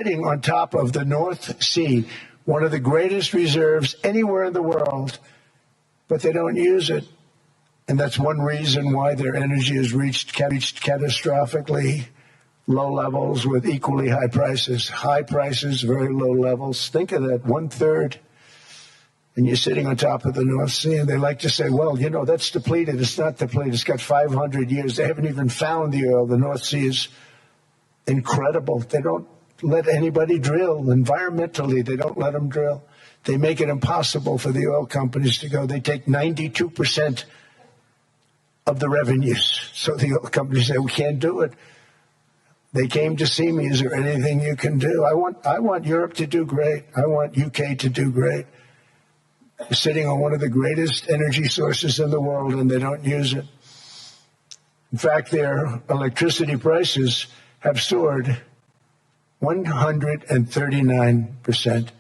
sitting on top of the North Sea, one of the greatest reserves anywhere in the world, but they don't use it. And that's one reason why their energy has reached catastrophically low levels with equally high prices. High prices, very low levels. Think of that, 1/3. And you're sitting on top of the North Sea, and they like to say, well, you know, that's depleted. It's not depleted. It's got 500 years. They haven't even found the oil. The North Sea is incredible. They don't let anybody drill. Environmentally, they don't let them drill. They make it impossible for the oil companies to go. They take 92% of the revenues. So the oil companies say, we can't do it. They came to see me. Is there anything you can do? I want Europe to do great. I want UK to do great. They're sitting on one of the greatest energy sources in the world, and they don't use it. In fact, their electricity prices have soared 139%.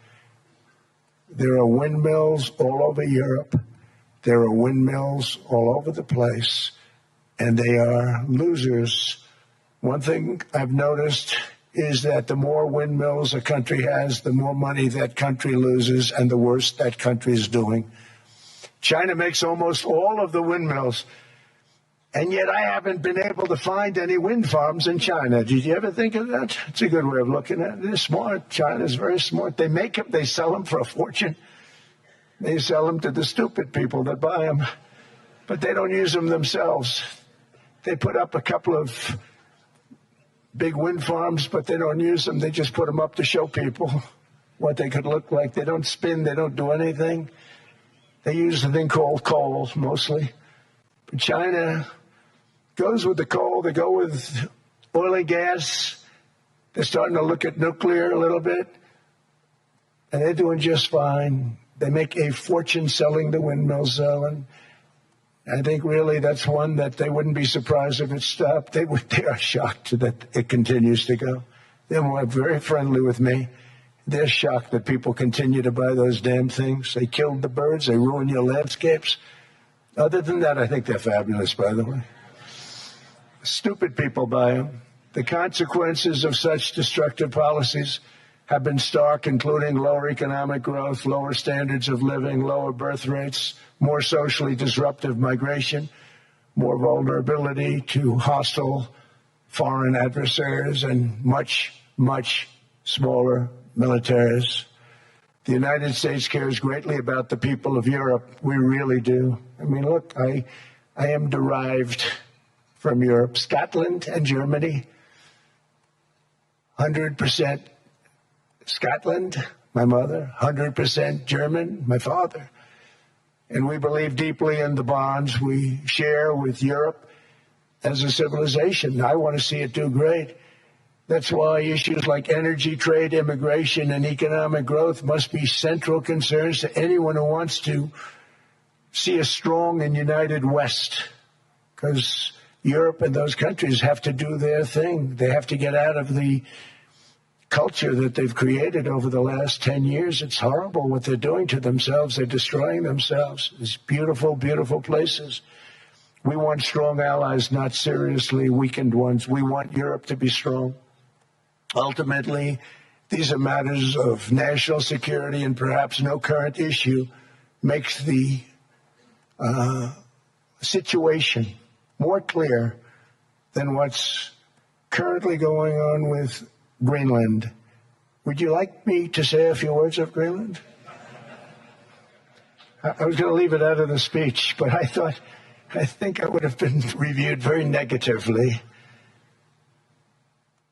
There are windmills all over Europe. There are windmills all over the place, and they are losers. One thing I've noticed is that the more windmills a country has, the more money that country loses and the worse that country is doing. China makes almost all of the windmills, and yet I haven't been able to find any wind farms in China. Did you ever think of that? It's a good way of looking at it. They're smart. China's very smart. They make them, they sell them for a fortune. They sell them to the stupid people that buy them, but they don't use them themselves. They put up a couple of big wind farms, but they don't use them. They just put them up to show people what they could look like. They don't spin. They don't do anything. They use a thing called coal, mostly. But China goes with the coal. They go with oil and gas. They're starting to look at nuclear a little bit, and they're doing just fine. They make a fortune selling the windmills, though, and I think really that's one that they wouldn't be surprised if it stopped. They are shocked that it continues to go. They're very friendly with me. They're shocked that people continue to buy those damn things. They killed the birds. They ruin your landscapes. Other than that, I think they're fabulous, by the way. Stupid people buy them. The consequences of such destructive policies have been stark, including lower economic growth, lower standards of living, lower birth rates, more socially disruptive migration, more vulnerability to hostile foreign adversaries, and much, much smaller militaries. The United States cares greatly about the people of Europe. We really do. I mean, look, I am derived from Europe, Scotland and Germany, 100% Scotland, my mother, 100% German, my father. And we believe deeply in the bonds we share with Europe as a civilization. I want to see it do great. That's why issues like energy, trade, immigration, and economic growth must be central concerns to anyone who wants to see a strong and united West, because Europe and those countries have to do their thing. They have to get out of the culture that they've created over the last 10 years. It's horrible what they're doing to themselves. They're destroying themselves. It's beautiful, beautiful places. We want strong allies, not seriously weakened ones. We want Europe to be strong. Ultimately, these are matters of national security, and perhaps no current issue makes the situation more clear than what's currently going on with Greenland. Would you like me to say a few words of Greenland? I was going to leave it out of the speech, but I think I would have been reviewed very negatively.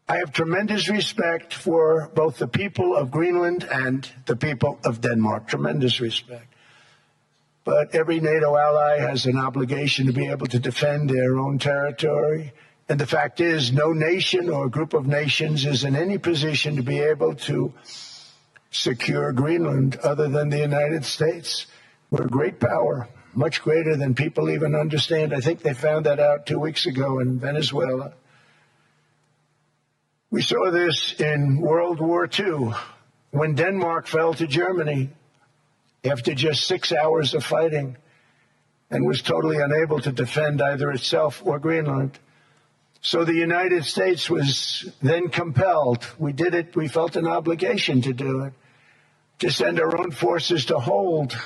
I have tremendous respect for both the people of Greenland and the people of Denmark, tremendous respect. But every NATO ally has an obligation to be able to defend their own territory. And the fact is, no nation or group of nations is in any position to be able to secure Greenland other than the United States. We're a great power, much greater than people even understand. I think they found that out 2 weeks ago in Venezuela. We saw this in World War II, when Denmark fell to Germany after just 6 hours of fighting and was totally unable to defend either itself or Greenland. So the United States was then compelled, we did it, we felt an obligation to do it, to send our own forces to hold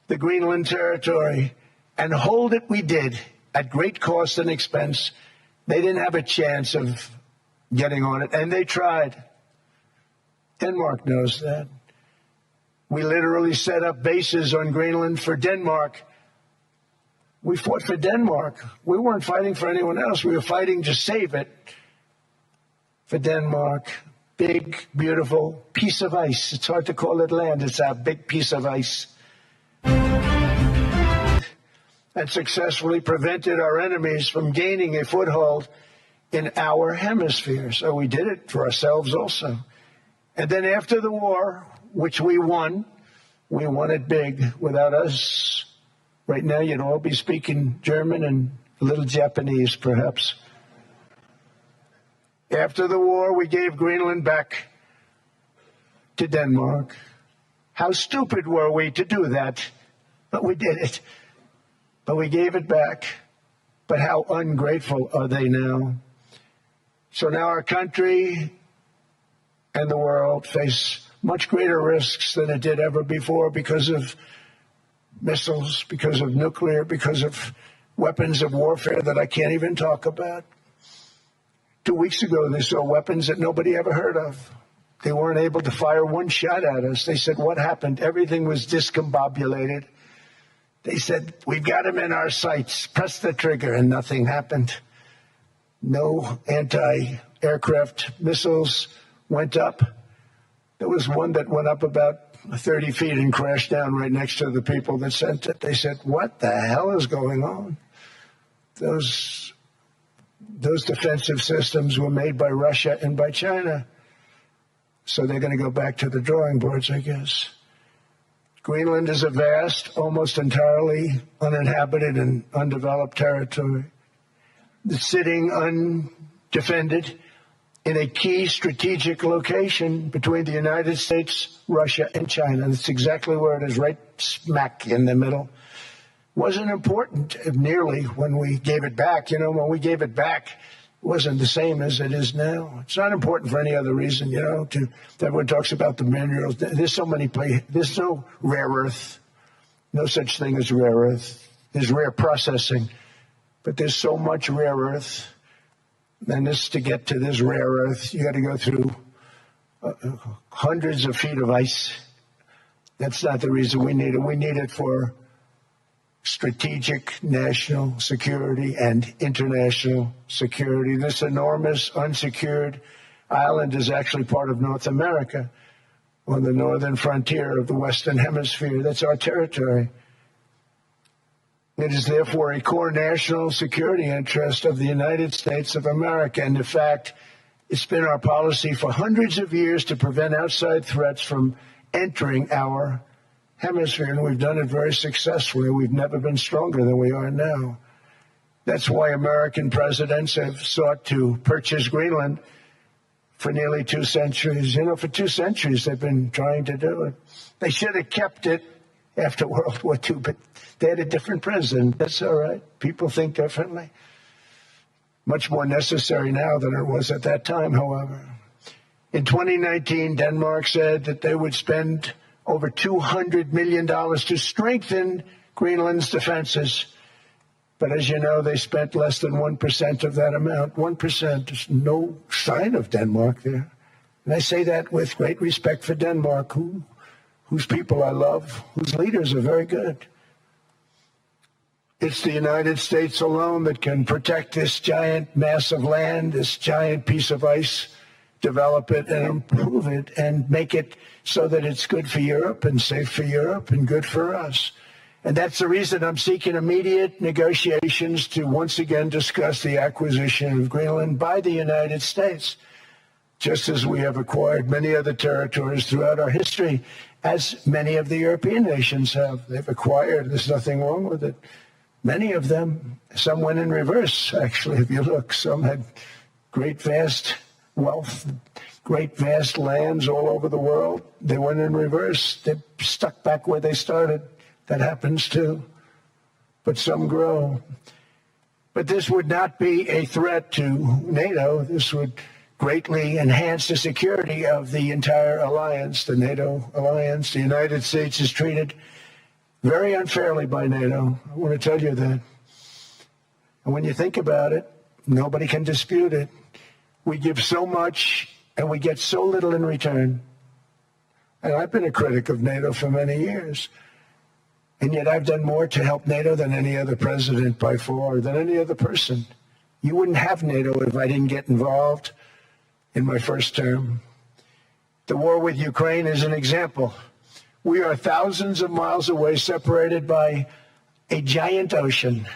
the Greenland territory, and hold it we did at great cost and expense. They didn't have a chance of getting on it, and they tried. Denmark knows that. We literally set up bases on Greenland for Denmark. We fought for Denmark. We weren't fighting for anyone else. We were fighting to save it for Denmark. Big, beautiful piece of ice. It's hard to call it land. It's a big piece of ice. And successfully prevented our enemies from gaining a foothold in our hemisphere. So we did it for ourselves also. And then after the war, which we won it big. Without us, right now you'd all be speaking German and a little Japanese, perhaps. After the war, we gave Greenland back to Denmark. How stupid were we to do that? But we did it. But we gave it back. But how ungrateful are they now? So now our country and the world face much greater risks than it did ever before because of missiles, because of nuclear, because of weapons of warfare that I can't even talk about. 2 weeks ago, they saw weapons that nobody ever heard of. They weren't able to fire one shot at us. They said, what happened? Everything was discombobulated. They said, we've got them in our sights. Press the trigger, and nothing happened. No anti-aircraft missiles went up. There was one that went up about 30 feet and crashed down right next to the people that sent it. They said, what the hell is going on? Those defensive systems were made by Russia and by China. So they're going to go back to the drawing boards, I guess. Greenland is a vast, almost entirely uninhabited and undeveloped territory. It's sitting undefended in a key strategic location between the United States, Russia, and China. That's exactly where it is, right smack in the middle. Wasn't important nearly when we gave it back. You know, when we gave it back, it wasn't the same as it is now. It's not important for any other reason, you know. Everyone talks about the minerals. There's so many places. There's no rare earth. No such thing as rare earth. There's rare processing. But there's so much rare earth. And this, to get to this rare earth, you got to go through hundreds of feet of ice. That's not the reason we need it. We need it for strategic national security and international security. This enormous unsecured island is actually part of North America on the northern frontier of the Western Hemisphere. That's our territory. It is therefore a core national security interest of the United States of America. And in fact, it's been our policy for hundreds of years to prevent outside threats from entering our hemisphere, and we've done it very successfully. We've never been stronger than we are now. That's why American presidents have sought to purchase Greenland for nearly 2 centuries. You know, for 2 centuries they've been trying to do it. They should have kept it after World War II, but they had a different president. That's all right. People think differently. Much more necessary now than it was at that time, however. In 2019, Denmark said that they would spend over $200 million to strengthen Greenland's defenses. But as you know, they spent less than 1% of that amount. 1%. There's no sign of Denmark there. And I say that with great respect for Denmark, whose people I love, whose leaders are very good. It's the United States alone that can protect this giant mass of land, this giant piece of ice, develop it and improve it and make it so that it's good for Europe and safe for Europe and good for us. And that's the reason I'm seeking immediate negotiations to once again discuss the acquisition of Greenland by the United States, just as we have acquired many other territories throughout our history, as many of the European nations have. They've acquired, there's nothing wrong with it. Many of them, some went in reverse, actually, if you look. Some had great, vast wealth, great, vast lands all over the world. They went in reverse. They're stuck back where they started. That happens too. But some grow. But this would not be a threat to NATO. This would greatly enhance the security of the entire alliance, the NATO alliance. The United States is treated very unfairly by NATO. I want to tell you that. And when you think about it, nobody can dispute it. We give so much and we get so little in return. And I've been a critic of NATO for many years. And yet I've done more to help NATO than any other president by far, than any other person. You wouldn't have NATO if I didn't get involved in my first term. The war with Ukraine is an example. We are thousands of miles away, separated by a giant ocean.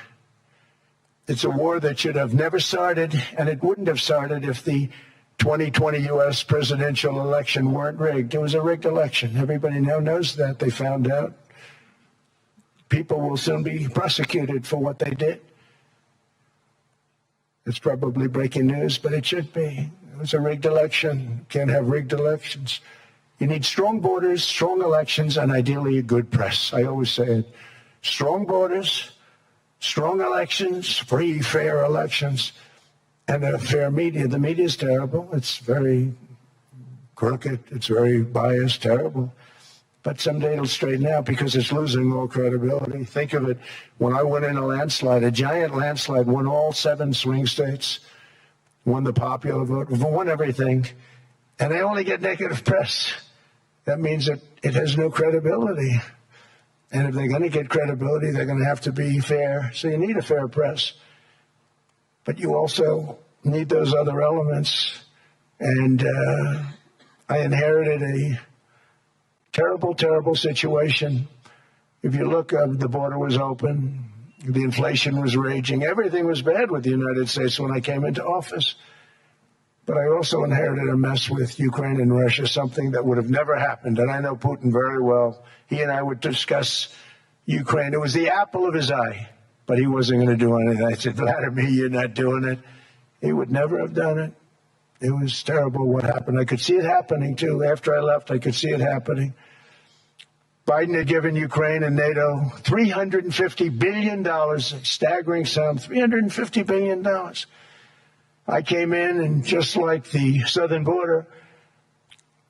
It's a war that should have never started, and it wouldn't have started if the 2020 U.S. presidential election weren't rigged. It was a rigged election. Everybody now knows that. They found out. People will soon be prosecuted for what they did. It's probably breaking news, but it should be. It was a rigged election. You can't have rigged elections. You need strong borders, strong elections, and ideally a good press. I always say it. Strong borders, strong elections, free, fair elections, and a fair media. The media is terrible. It's very crooked. It's very biased, terrible. But someday it'll straighten out because it's losing all credibility. Think of it. When I went in a landslide, a giant landslide, won all 7 swing states, won the popular vote, won everything, and they only get negative press. That means that it has no credibility. And if they're going to get credibility, they're going to have to be fair. So you need a fair press. But you also need those other elements. And I inherited a terrible, terrible situation. If you look, the border was open. The inflation was raging. Everything was bad with the United States when I came into office. But I also inherited a mess with Ukraine and Russia, something that would have never happened. And I know Putin very well. He and I would discuss Ukraine. It was the apple of his eye, but he wasn't going to do anything. I said, Vladimir, you're not doing it. He would never have done it. It was terrible what happened. I could see it happening, too. After I left, I could see it happening. Biden had given Ukraine and NATO $350 billion, a staggering sum, $350 billion. I came in, and just like the southern border,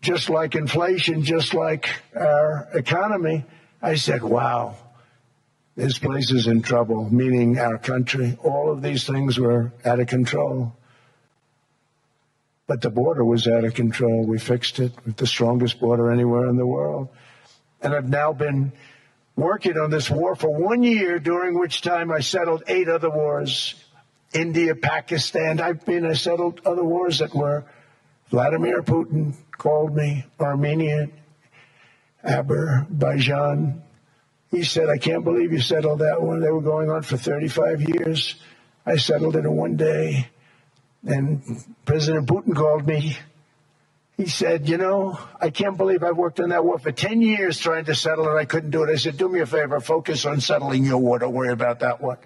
just like inflation, just like our economy, I said, wow, this place is in trouble, meaning our country. All of these things were out of control. But the border was out of control. We fixed it with the strongest border anywhere in the world. And I've now been working on this war for 1 year, during which time I settled 8 other wars. India, Pakistan. I settled other wars that were. Vladimir Putin called me, Armenia, Azerbaijan. He said, I can't believe you settled that one. They were going on for 35 years. I settled it in 1 day. And President Putin called me. He said, you know, I can't believe I've worked on that war for 10 years trying to settle it. I couldn't do it. I said, do me a favor, focus on settling your war. Don't worry about that one.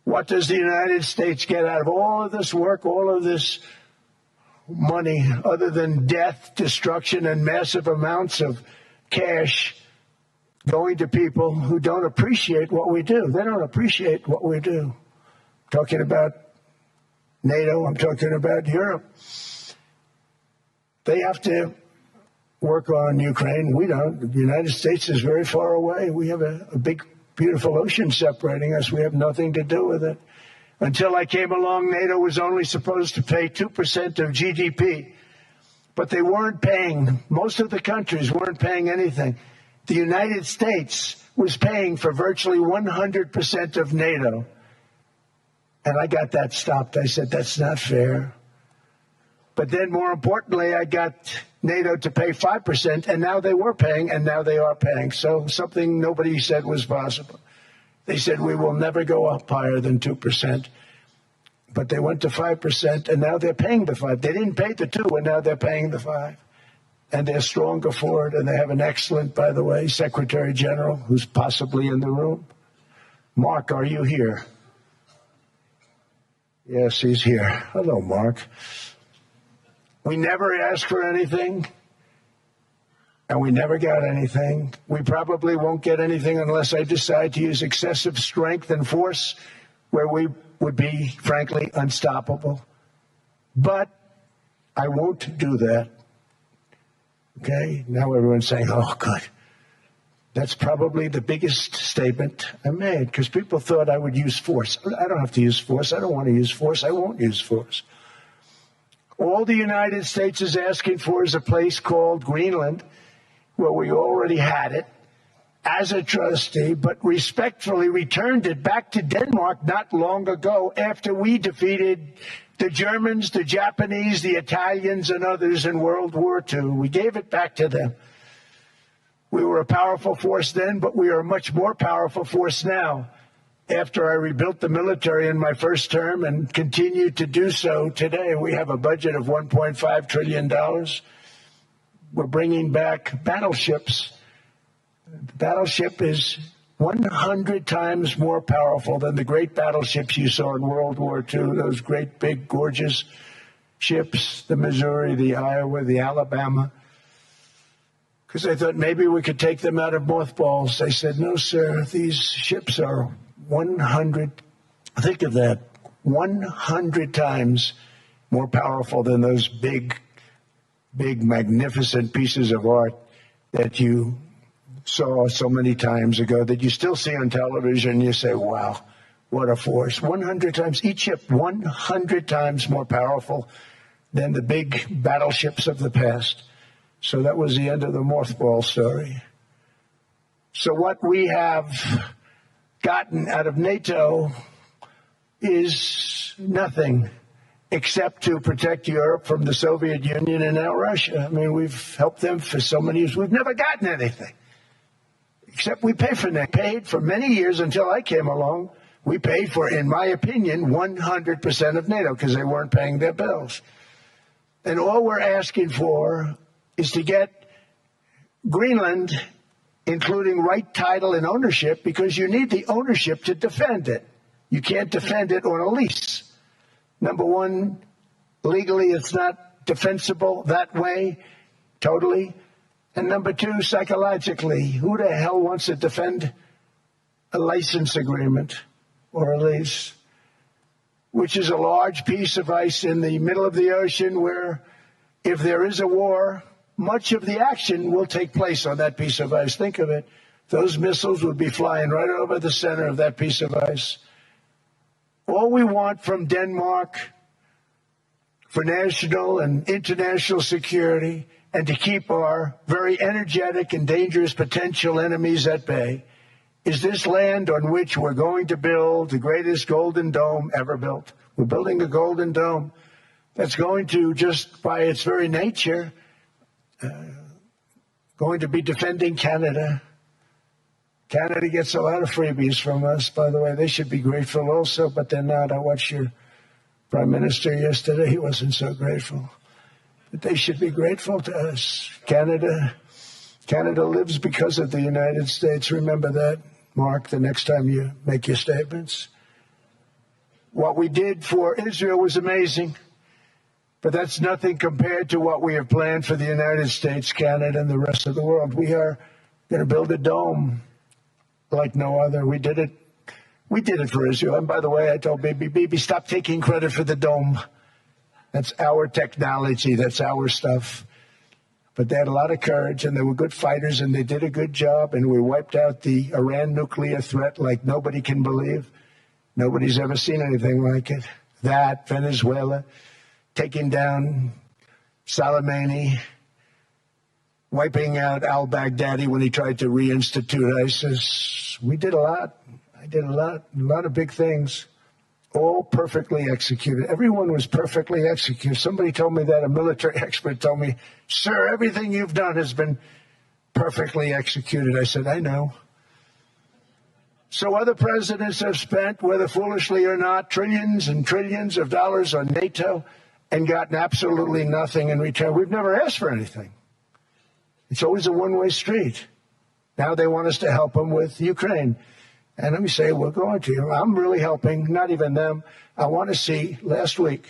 What does the United States get out of all of this work, all of this money, other than death, destruction, and massive amounts of cash going to people who don't appreciate what we do? They don't appreciate what we do. I'm talking about NATO. I'm talking about Europe. They have to work on Ukraine. We don't. The United States is very far away. We have a big, beautiful ocean separating us. We have nothing to do with it. Until I came along, NATO was only supposed to pay 2% of GDP. But they weren't paying. Most of the countries weren't paying anything. The United States was paying for virtually 100% of NATO. And I got that stopped. I said, that's not fair. But then, more importantly, I got NATO to pay 5%, and now they were paying, and now they are paying. So something nobody said was possible. They said, we will never go up higher than 2%. But they went to 5%, and now they're paying the 5%. They didn't pay the 2%, and now they're paying the 5%. And they're stronger for it, and they have an excellent, by the way, Secretary General, who's possibly in the room. Mark, are you here? Yes, he's here. Hello, Mark. We never asked for anything, and we never got anything. We probably won't get anything unless I decide to use excessive strength and force where we would be, frankly, unstoppable. But I won't do that. Okay? Now everyone's saying, oh, good. That's probably the biggest statement I made, because people thought I would use force. I don't have to use force. I don't want to use force. I won't use force. All the United States is asking for is a place called Greenland, where we already had it as a trustee, but respectfully returned it back to Denmark not long ago after we defeated the Germans, the Japanese, the Italians, and others in World War II. We gave it back to them. We were a powerful force then, but we are a much more powerful force now after I rebuilt the military in my first term and continue to do so today. We have a budget of $1.5 trillion. We're bringing back battleships. The battleship is 100 times more powerful than the great battleships you saw in World War II, those great, big, gorgeous ships, the Missouri, the Iowa, the Alabama. Because I thought maybe we could take them out of mothballs. They said, no, sir, these ships are 100, think of that, 100 times more powerful than those big, magnificent pieces of art that you saw so many times ago, that you still see on television. You say, wow, what a force. 100 times, each ship 100 times more powerful than the big battleships of the past. So that was the end of the mothball story. So what we have gotten out of NATO is nothing except to protect Europe from the Soviet Union and now Russia. I mean, we've helped them for so many years. We've never gotten anything, except we pay for them. Paid for many years until I came along. We paid for, in my opinion, 100% of NATO because they weren't paying their bills. And all we're asking for is to get Greenland, including right title and ownership, because you need the ownership to defend it. You can't defend it on a lease. Number one, legally it's not defensible that way, totally. And number two, psychologically, who the hell wants to defend a license agreement or a lease, which is a large piece of ice in the middle of the ocean where if there is a war, much of the action will take place on that piece of ice. Think of it. Those missiles would be flying right over the center of that piece of ice. All we want from Denmark for national and international security and to keep our very energetic and dangerous potential enemies at bay is this land on which we're going to build the greatest golden dome ever built. We're building a golden dome that's going to, just by its very nature, going to be defending Canada. Canada gets a lot of freebies from us, by the way. They should be grateful also, but they're not. I watched your Prime Minister yesterday. He wasn't so grateful. But they should be grateful to us. Canada lives because of the United States. Remember that, Mark, the next time you make your statements. What we did for Israel was amazing. But that's nothing compared to what we have planned for the United States, Canada, and the rest of the world. We are going to build a dome like no other. We did it for Israel. And by the way, I told Bibi, stop taking credit for the dome. That's our technology. That's our stuff. But they had a lot of courage, and they were good fighters, and they did a good job, and we wiped out the Iran nuclear threat like nobody can believe. Nobody's ever seen anything like it. That, Venezuela, taking down Soleimani, wiping out al-Baghdadi when he tried to reinstitute ISIS. We did a lot. I did a lot of big things, all perfectly executed. Everyone was perfectly executed. Somebody told me that, a military expert told me, sir, everything you've done has been perfectly executed. I said, I know. So other presidents have spent, whether foolishly or not, trillions and trillions of dollars on NATO and gotten absolutely nothing in return. We've never asked for anything. It's always a one-way street. Now they want us to help them with Ukraine. And let me say, we're going to. I'm really helping, not even them. I want to see, last week,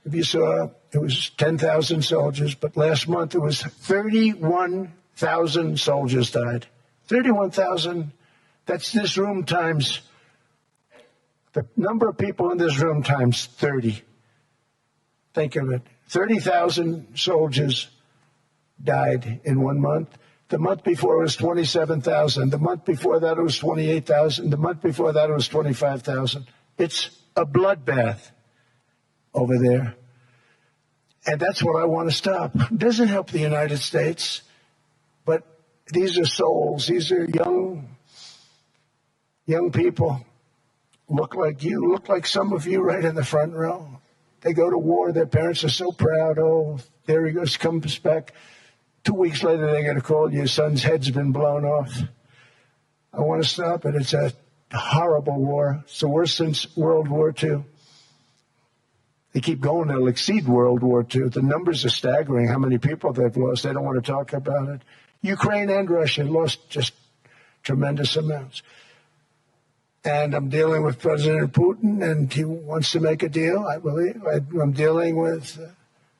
if you saw, it was 10,000 soldiers, but last month it was 31,000 soldiers died. 31,000, that's this room times The number of people in this room times 30. Think of it. 30,000 soldiers died in 1 month. The month before it was 27,000. The month before that it was 28,000. The month before that it was 25,000. It's a bloodbath over there. And that's what I want to stop. It doesn't help the United States, but these are souls. These are young people. Look like you, look like some of you right in the front row. They go to war. Their parents are so proud. Oh, there he goes, comes back. 2 weeks later, they get a call. Your son's head's been blown off. I want to stop it. It's a horrible war. It's the worst since World War II. They keep going. They'll exceed World War II. The numbers are staggering, how many people they've lost. They don't want to talk about it. Ukraine and Russia lost just tremendous amounts. And I'm dealing with President Putin, and he wants to make a deal, I believe. I'm dealing with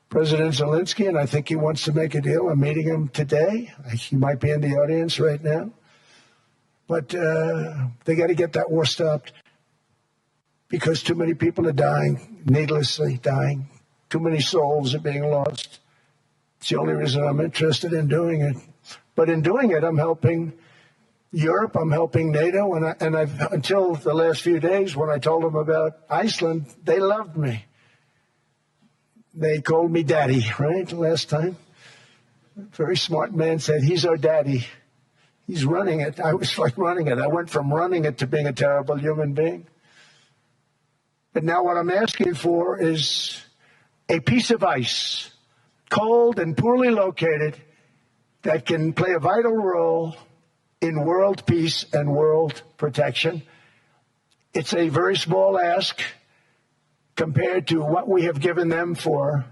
President Zelensky, and I think he wants to make a deal. I'm meeting him today. He might be in the audience right now. But they got to get that war stopped because too many people are dying, needlessly dying. Too many souls are being lost. It's the only reason I'm interested in doing it. But in doing it, I'm helping Europe, I'm helping NATO, and I've until the last few days when I told them about Iceland, they loved me. They called me daddy, right, last time. A very smart man said, he's our daddy. He's running it. I was like running it. I went from running it to being a terrible human being. But now what I'm asking for is a piece of ice, cold and poorly located, that can play a vital role in world peace and world protection. It's a very small ask compared to what we have given them for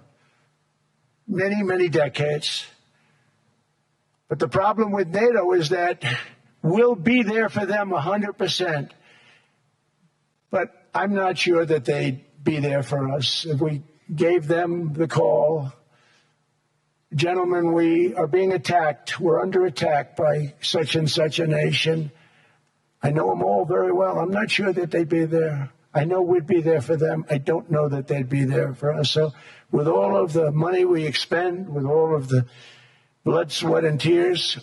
many, many decades. But the problem with NATO is that we'll be there for them 100%. But I'm not sure that they'd be there for us. If we gave them the call, gentlemen, we are being attacked. We're under attack by such and such a nation. I know them all very well. I'm not sure that they'd be there. I know we'd be there for them. I don't know that they'd be there for us. So with all of the money we expend, with all of the blood, sweat, and tears,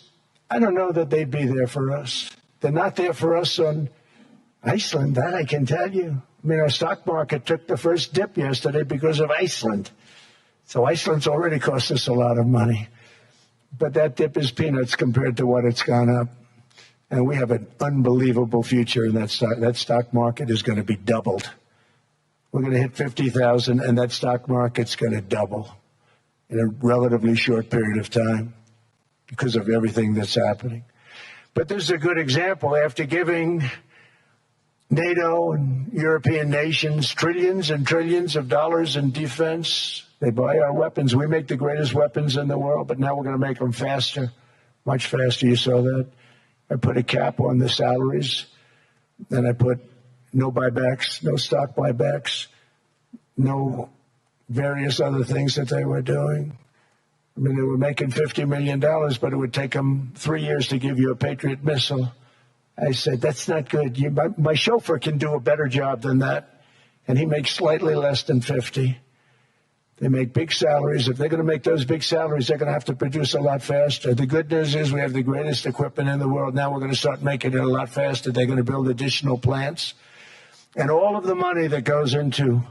I don't know that they'd be there for us. They're not there for us on Iceland, that I can tell you. I mean, our stock market took the first dip yesterday because of Iceland. So Iceland's already cost us a lot of money. But that dip is peanuts compared to what it's gone up. And we have an unbelievable future in that stock. That stock market is going to be doubled. We're going to hit 50,000, and that stock market's going to double in a relatively short period of time because of everything that's happening. But this is a good example. After giving NATO and European nations trillions and trillions of dollars in defense, they buy our weapons. We make the greatest weapons in the world, but now we're going to make them faster, much faster. You saw that. I put a cap on the salaries. Then I put no buybacks, no stock buybacks, no various other things that they were doing. I mean, they were making $50 million, but it would take them 3 years to give you a Patriot missile. I said, that's not good. My chauffeur can do a better job than that, and he makes slightly less than 50. They make big salaries. If they're going to make those big salaries, they're going to have to produce a lot faster. The good news is we have the greatest equipment in the world. Now we're going to start making it a lot faster. They're going to build additional plants. And all of the money that goes into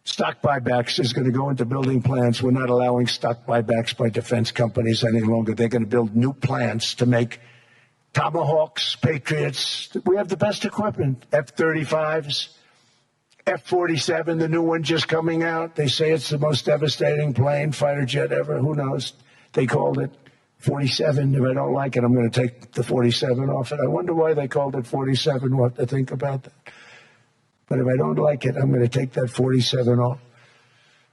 stock buybacks is going to go into building plants. We're not allowing stock buybacks by defense companies any longer. They're going to build new plants to make Tomahawks, Patriots. We have the best equipment, F-35s. F-47, the new one just coming out. They say it's the most devastating plane, fighter jet ever. Who knows? They called it 47. If I don't like it, I'm going to take the 47 off it. I wonder why they called it 47, what to think about that. But if I don't like it, I'm going to take that 47 off.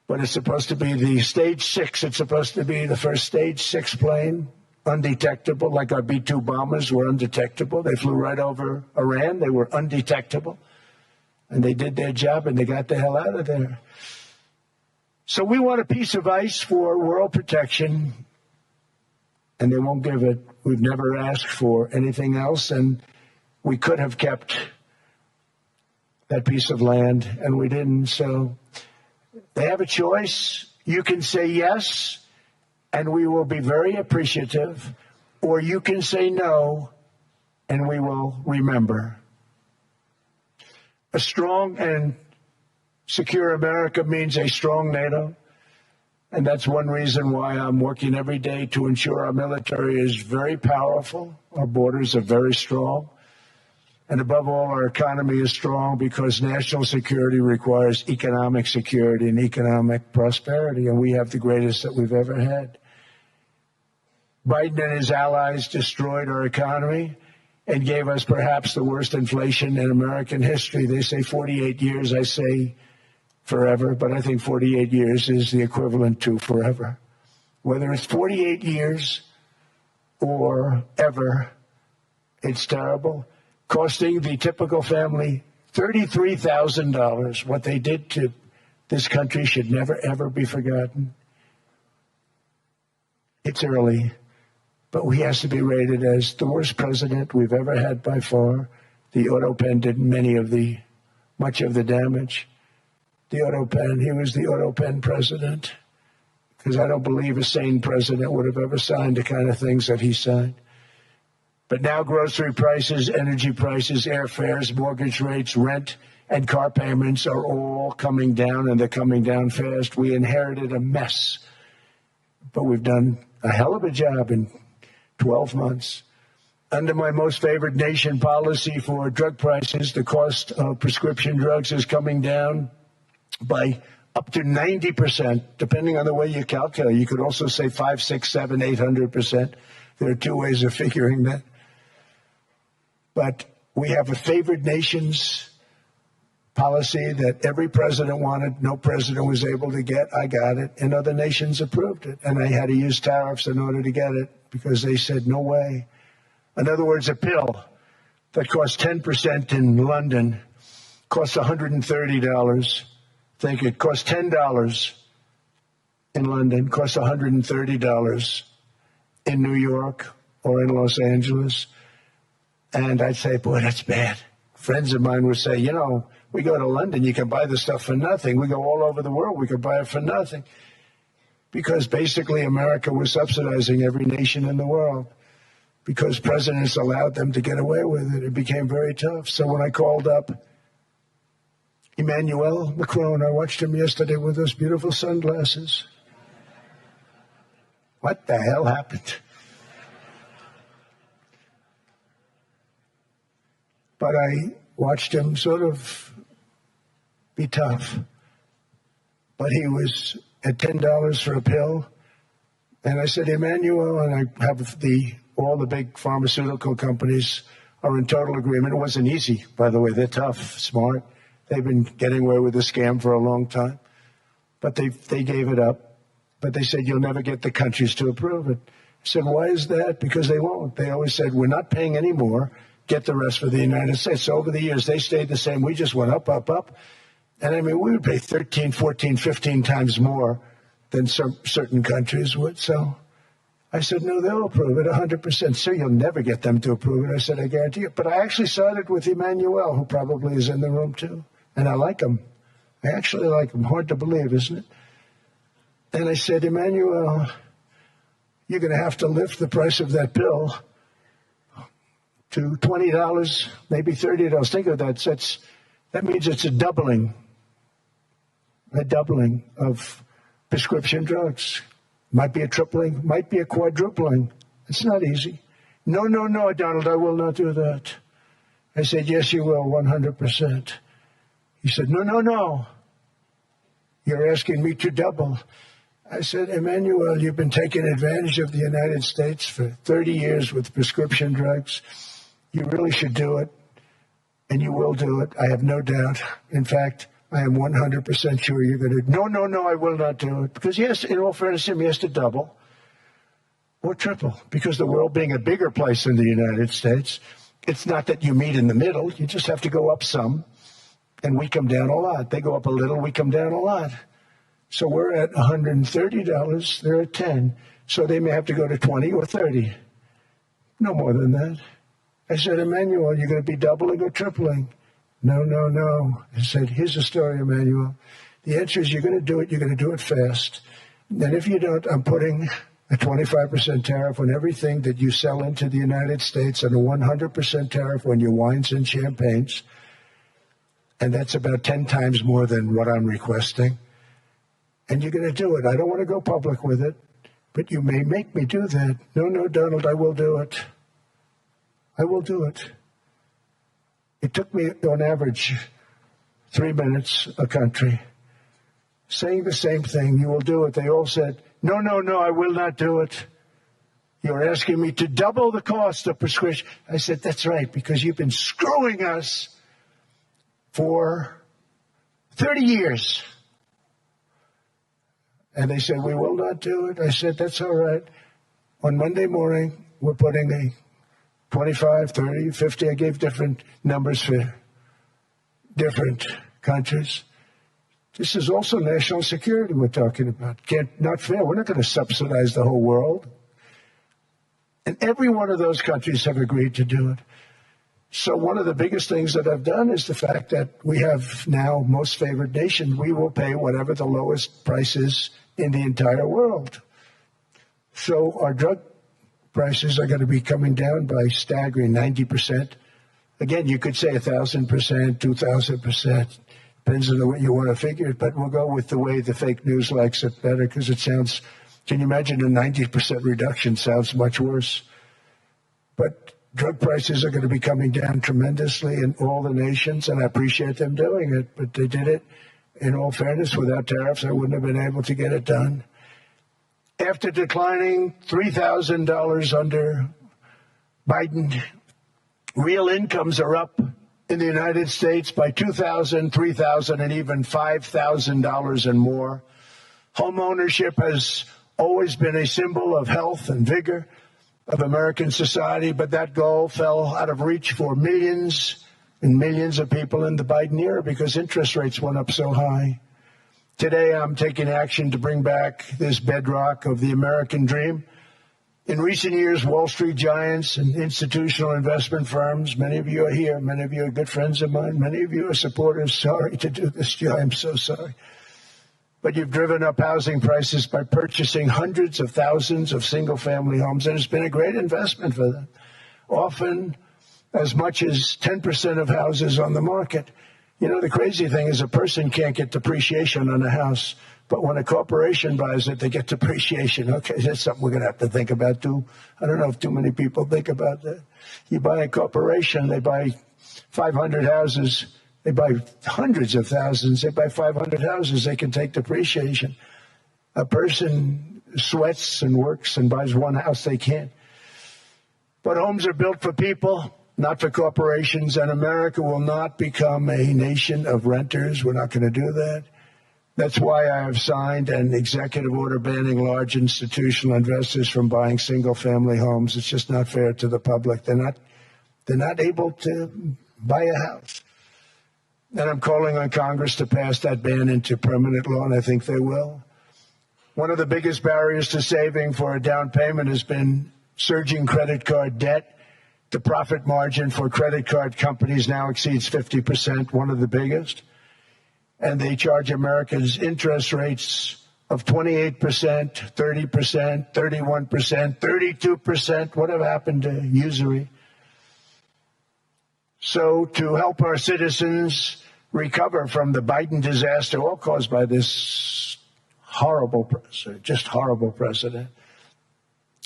But it's supposed to be the Stage 6. It's supposed to be the first Stage 6 plane, undetectable, like our B-2 bombers were undetectable. They flew right over Iran. They were undetectable. And they did their job, and they got the hell out of there. So we want a piece of ice for world protection, and they won't give it. We've never asked for anything else, and we could have kept that piece of land, and we didn't. So they have a choice. You can say yes, and we will be very appreciative, or you can say no, and we will remember. A strong and secure America means a strong NATO, and that's one reason why I'm working every day to ensure our military is very powerful, our borders are very strong, and above all, our economy is strong, because national security requires economic security and economic prosperity, and we have the greatest that we've ever had. Biden and his allies destroyed our economy and gave us perhaps the worst inflation in American history. They say 48 years, I say forever, but I think 48 years is the equivalent to forever. Whether it's 48 years or ever, it's terrible, costing the typical family $33,000. What they did to this country should never, ever be forgotten. It's early, but he has to be rated as the worst president we've ever had by far. The auto pen did much of the damage. The auto pen, he was the auto pen president, because I don't believe a sane president would have ever signed the kind of things that he signed. But now grocery prices, energy prices, airfares, mortgage rates, rent, and car payments are all coming down, and they're coming down fast. We inherited a mess, but we've done a hell of a job in 12 months. Under my most favored nation policy for drug prices, the cost of prescription drugs is coming down by up to 90%, depending on the way you calculate. You could also say 5, 6, 7, 800%. There are two ways of figuring that. But we have a favored nations policy that every president wanted, no president was able to get. I got it, and other nations approved it. And I had to use tariffs in order to get it, because they said, no way. In other words, a pill that costs 10% in London costs $130. Think it costs $10 in London, costs $130 in New York or in Los Angeles. And I'd say, boy, that's bad. Friends of mine would say, you know, we go to London, you can buy the stuff for nothing. We go all over the world, we could buy it for nothing. Because basically America was subsidizing every nation in the world, because presidents allowed them to get away with it. It became very tough. So when I called up Emmanuel Macron, I watched him yesterday with those beautiful sunglasses. What the hell happened? But I watched him sort of be tough. But he was at $10 for a pill. And I said, Emmanuel, and I have all the big pharmaceutical companies are in total agreement. It wasn't easy, by the way. They're tough, smart. They've been getting away with the scam for a long time. But they gave it up. But they said, you'll never get the countries to approve it. I said, why is that? Because they won't. They always said, we're not paying any more. Get the rest for the United States. So over the years, they stayed the same. We just went up, up, up. And I mean, we would pay 13, 14, 15 times more than certain countries would. So I said, no, they'll approve it 100%. Sir, you'll never get them to approve it. I said, I guarantee you. But I actually sided with Emmanuel, who probably is in the room too. And I like him. I actually like him. Hard to believe, isn't it? And I said, Emmanuel, you're going to have to lift the price of that bill to $20, maybe $30. Think of that. That means it's a doubling of prescription drugs. Might be a tripling, might be a quadrupling. It's not easy. No, Donald, I will not do that. I said, yes, you will, 100%. He said, no. You're asking me to double. I said, Emmanuel, you've been taking advantage of the United States for 30 years with prescription drugs. You really should do it, and you will do it. I have no doubt. In fact, I am 100% sure you're going to. No, I will not do it. Because, yes, in all fairness, he has to double or triple. Because the world being a bigger place than the United States, it's not that you meet in the middle. You just have to go up some, and we come down a lot. They go up a little, we come down a lot. So we're at $130. They're at 10. So they may have to go to 20 or 30. No more than that. I said, Emmanuel, you're going to be doubling or tripling. No, no, no. I said, here's the story, Emmanuel. The answer is you're going to do it. You're going to do it fast. And if you don't, I'm putting a 25% tariff on everything that you sell into the United States and a 100% tariff on your wines and champagnes. And that's about 10 times more than what I'm requesting. And you're going to do it. I don't want to go public with it, but you may make me do that. No, no, Donald, I will do it. I will do it. It took me, on average, 3 minutes a country saying the same thing. You will do it. They all said, no, no, no, I will not do it. You're asking me to double the cost of prescription. I said, that's right, because you've been screwing us for 30 years. And they said, we will not do it. I said, that's all right. On Monday morning, we're putting a 25, 30, 50. I gave different numbers for different countries. This is also national security we're talking about. Not fair. We're not going to subsidize the whole world. And every one of those countries have agreed to do it. So one of the biggest things that I've done is the fact that we have now most favored nation. We will pay whatever the lowest price is in the entire world. So our drug prices are going to be coming down by staggering 90%. Again, you could say 1,000%, 2,000%. Depends on the way you want to figure it, but we'll go with the way the fake news likes it better because it sounds, can you imagine a 90% reduction sounds much worse. But drug prices are going to be coming down tremendously in all the nations, and I appreciate them doing it, but they did it. In all fairness, without tariffs, I wouldn't have been able to get it done. After declining $3,000 under Biden, real incomes are up in the United States by $2,000, $3,000, and even $5,000 and more. Home ownership has always been a symbol of health and vigor of American society, but that goal fell out of reach for millions and millions of people in the Biden era because interest rates went up so high. Today, I'm taking action to bring back this bedrock of the American dream. In recent years, Wall Street giants and institutional investment firms, many of you are here, many of you are good friends of mine, many of you are supporters. Sorry to do this to you, I'm so sorry. But you've driven up housing prices by purchasing hundreds of thousands of single-family homes, and it's been a great investment for them. Often as much as 10% of houses on the market. You know, the crazy thing is a person can't get depreciation on a house, but when a corporation buys it, they get depreciation. Okay, that's something we're going to have to think about, too. I don't know if too many people think about that. You buy a corporation, they buy 500 houses. They buy hundreds of thousands. They buy 500 houses. They can take depreciation. A person sweats and works and buys one house. They can't. But homes are built for people, not for corporations, and America will not become a nation of renters. We're not going to do that. That's why I have signed an executive order banning large institutional investors from buying single-family homes. It's just not fair to the public. They're not able to buy a house. And I'm calling on Congress to pass that ban into permanent law, and I think they will. One of the biggest barriers to saving for a down payment has been surging credit card debt. The profit margin for credit card companies now exceeds 50%, one of the biggest. And they charge Americans interest rates of 28%, 30%, 31%, 32%. Whatever happened to usury? So to help our citizens recover from the Biden disaster, all caused by this horrible president,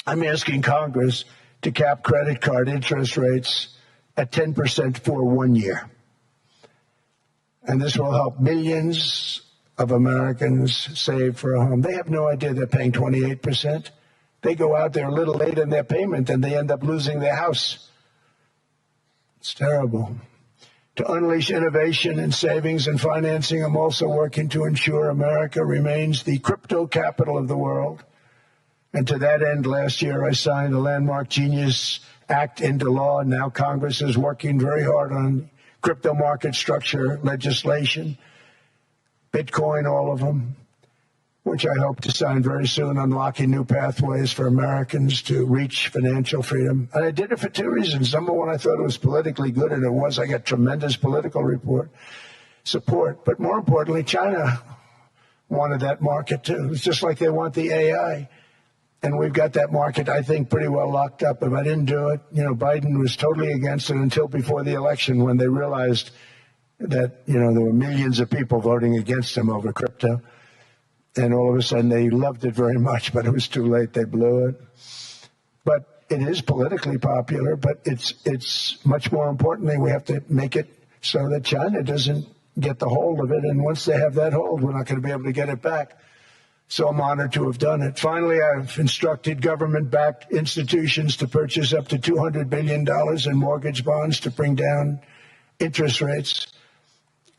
I'm asking Congress to cap credit card interest rates at 10% for 1 year. And this will help millions of Americans save for a home. They have no idea they're paying 28%. They go out there a little late in their payment and they end up losing their house. It's terrible. To unleash innovation in savings and financing, I'm also working to ensure America remains the crypto capital of the world. And to that end, last year I signed the landmark Genius Act into law, and now Congress is working very hard on crypto market structure legislation, Bitcoin, all of them. which I hope to sign very soon, unlocking new pathways for Americans to reach financial freedom. And I did it for two reasons. Number one, I thought it was politically good, and it was. I got tremendous political support. But more importantly, China wanted that market too. It's just like they want the AI. And we've got that market, I think, pretty well locked up. If I didn't do it, Biden was totally against it until before the election, when they realized that, there were millions of people voting against him over crypto. And all of a sudden, they loved it very much, but it was too late. They blew it. But it is politically popular, but it's much more importantly, we have to make it so that China doesn't get the hold of it. And once they have that hold, we're not going to be able to get it back. So I'm honored to have done it. Finally, I've instructed government-backed institutions to purchase up to $200 billion in mortgage bonds to bring down interest rates.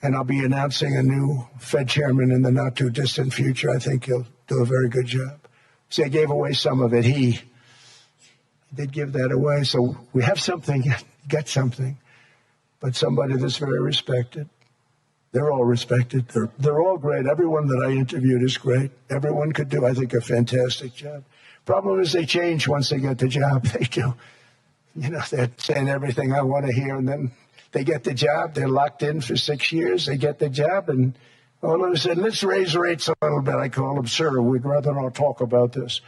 And I'll be announcing a new Fed chairman in the not-too-distant future. I think he'll do a very good job. See, I gave away some of it. He did give that away. So we have something, get something, but somebody that's very respected. They're all respected. They're all great. Everyone that I interviewed is great. Everyone could do, I think, a fantastic job. Problem is they change once they get the job. They do. They're saying everything I want to hear, and then they get the job. They're locked in for 6 years. They get the job, and all of a sudden, let's raise rates a little bit. I call them, sir, we'd rather not talk about this.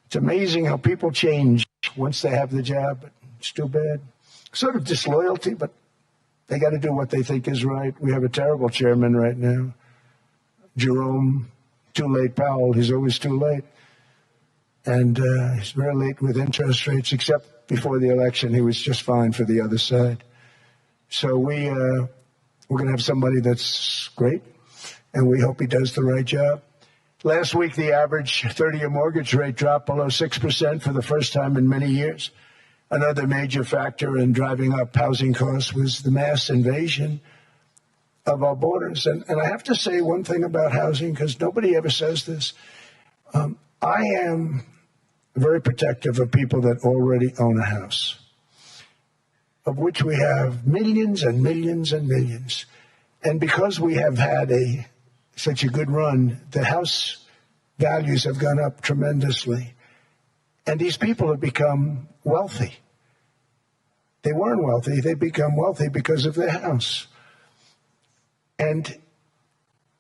It's amazing how people change once they have the job. It's too bad. Sort of disloyalty, but they got to do what they think is right. We have a terrible chairman right now, Jerome Too Late Powell. He's always too late. And he's very late with interest rates, except before the election. He was just fine for the other side. So we're going to have somebody that's great, and we hope he does the right job. Last week, the average 30-year mortgage rate dropped below 6% for the first time in many years. Another major factor in driving up housing costs was the mass invasion of our borders. And I have to say one thing about housing, because nobody ever says this. I am very protective of people that already own a house, of which we have millions and millions and millions. And because we have had such a good run, the house values have gone up tremendously. And these people have become wealthy. They weren't wealthy. They become wealthy because of their house. And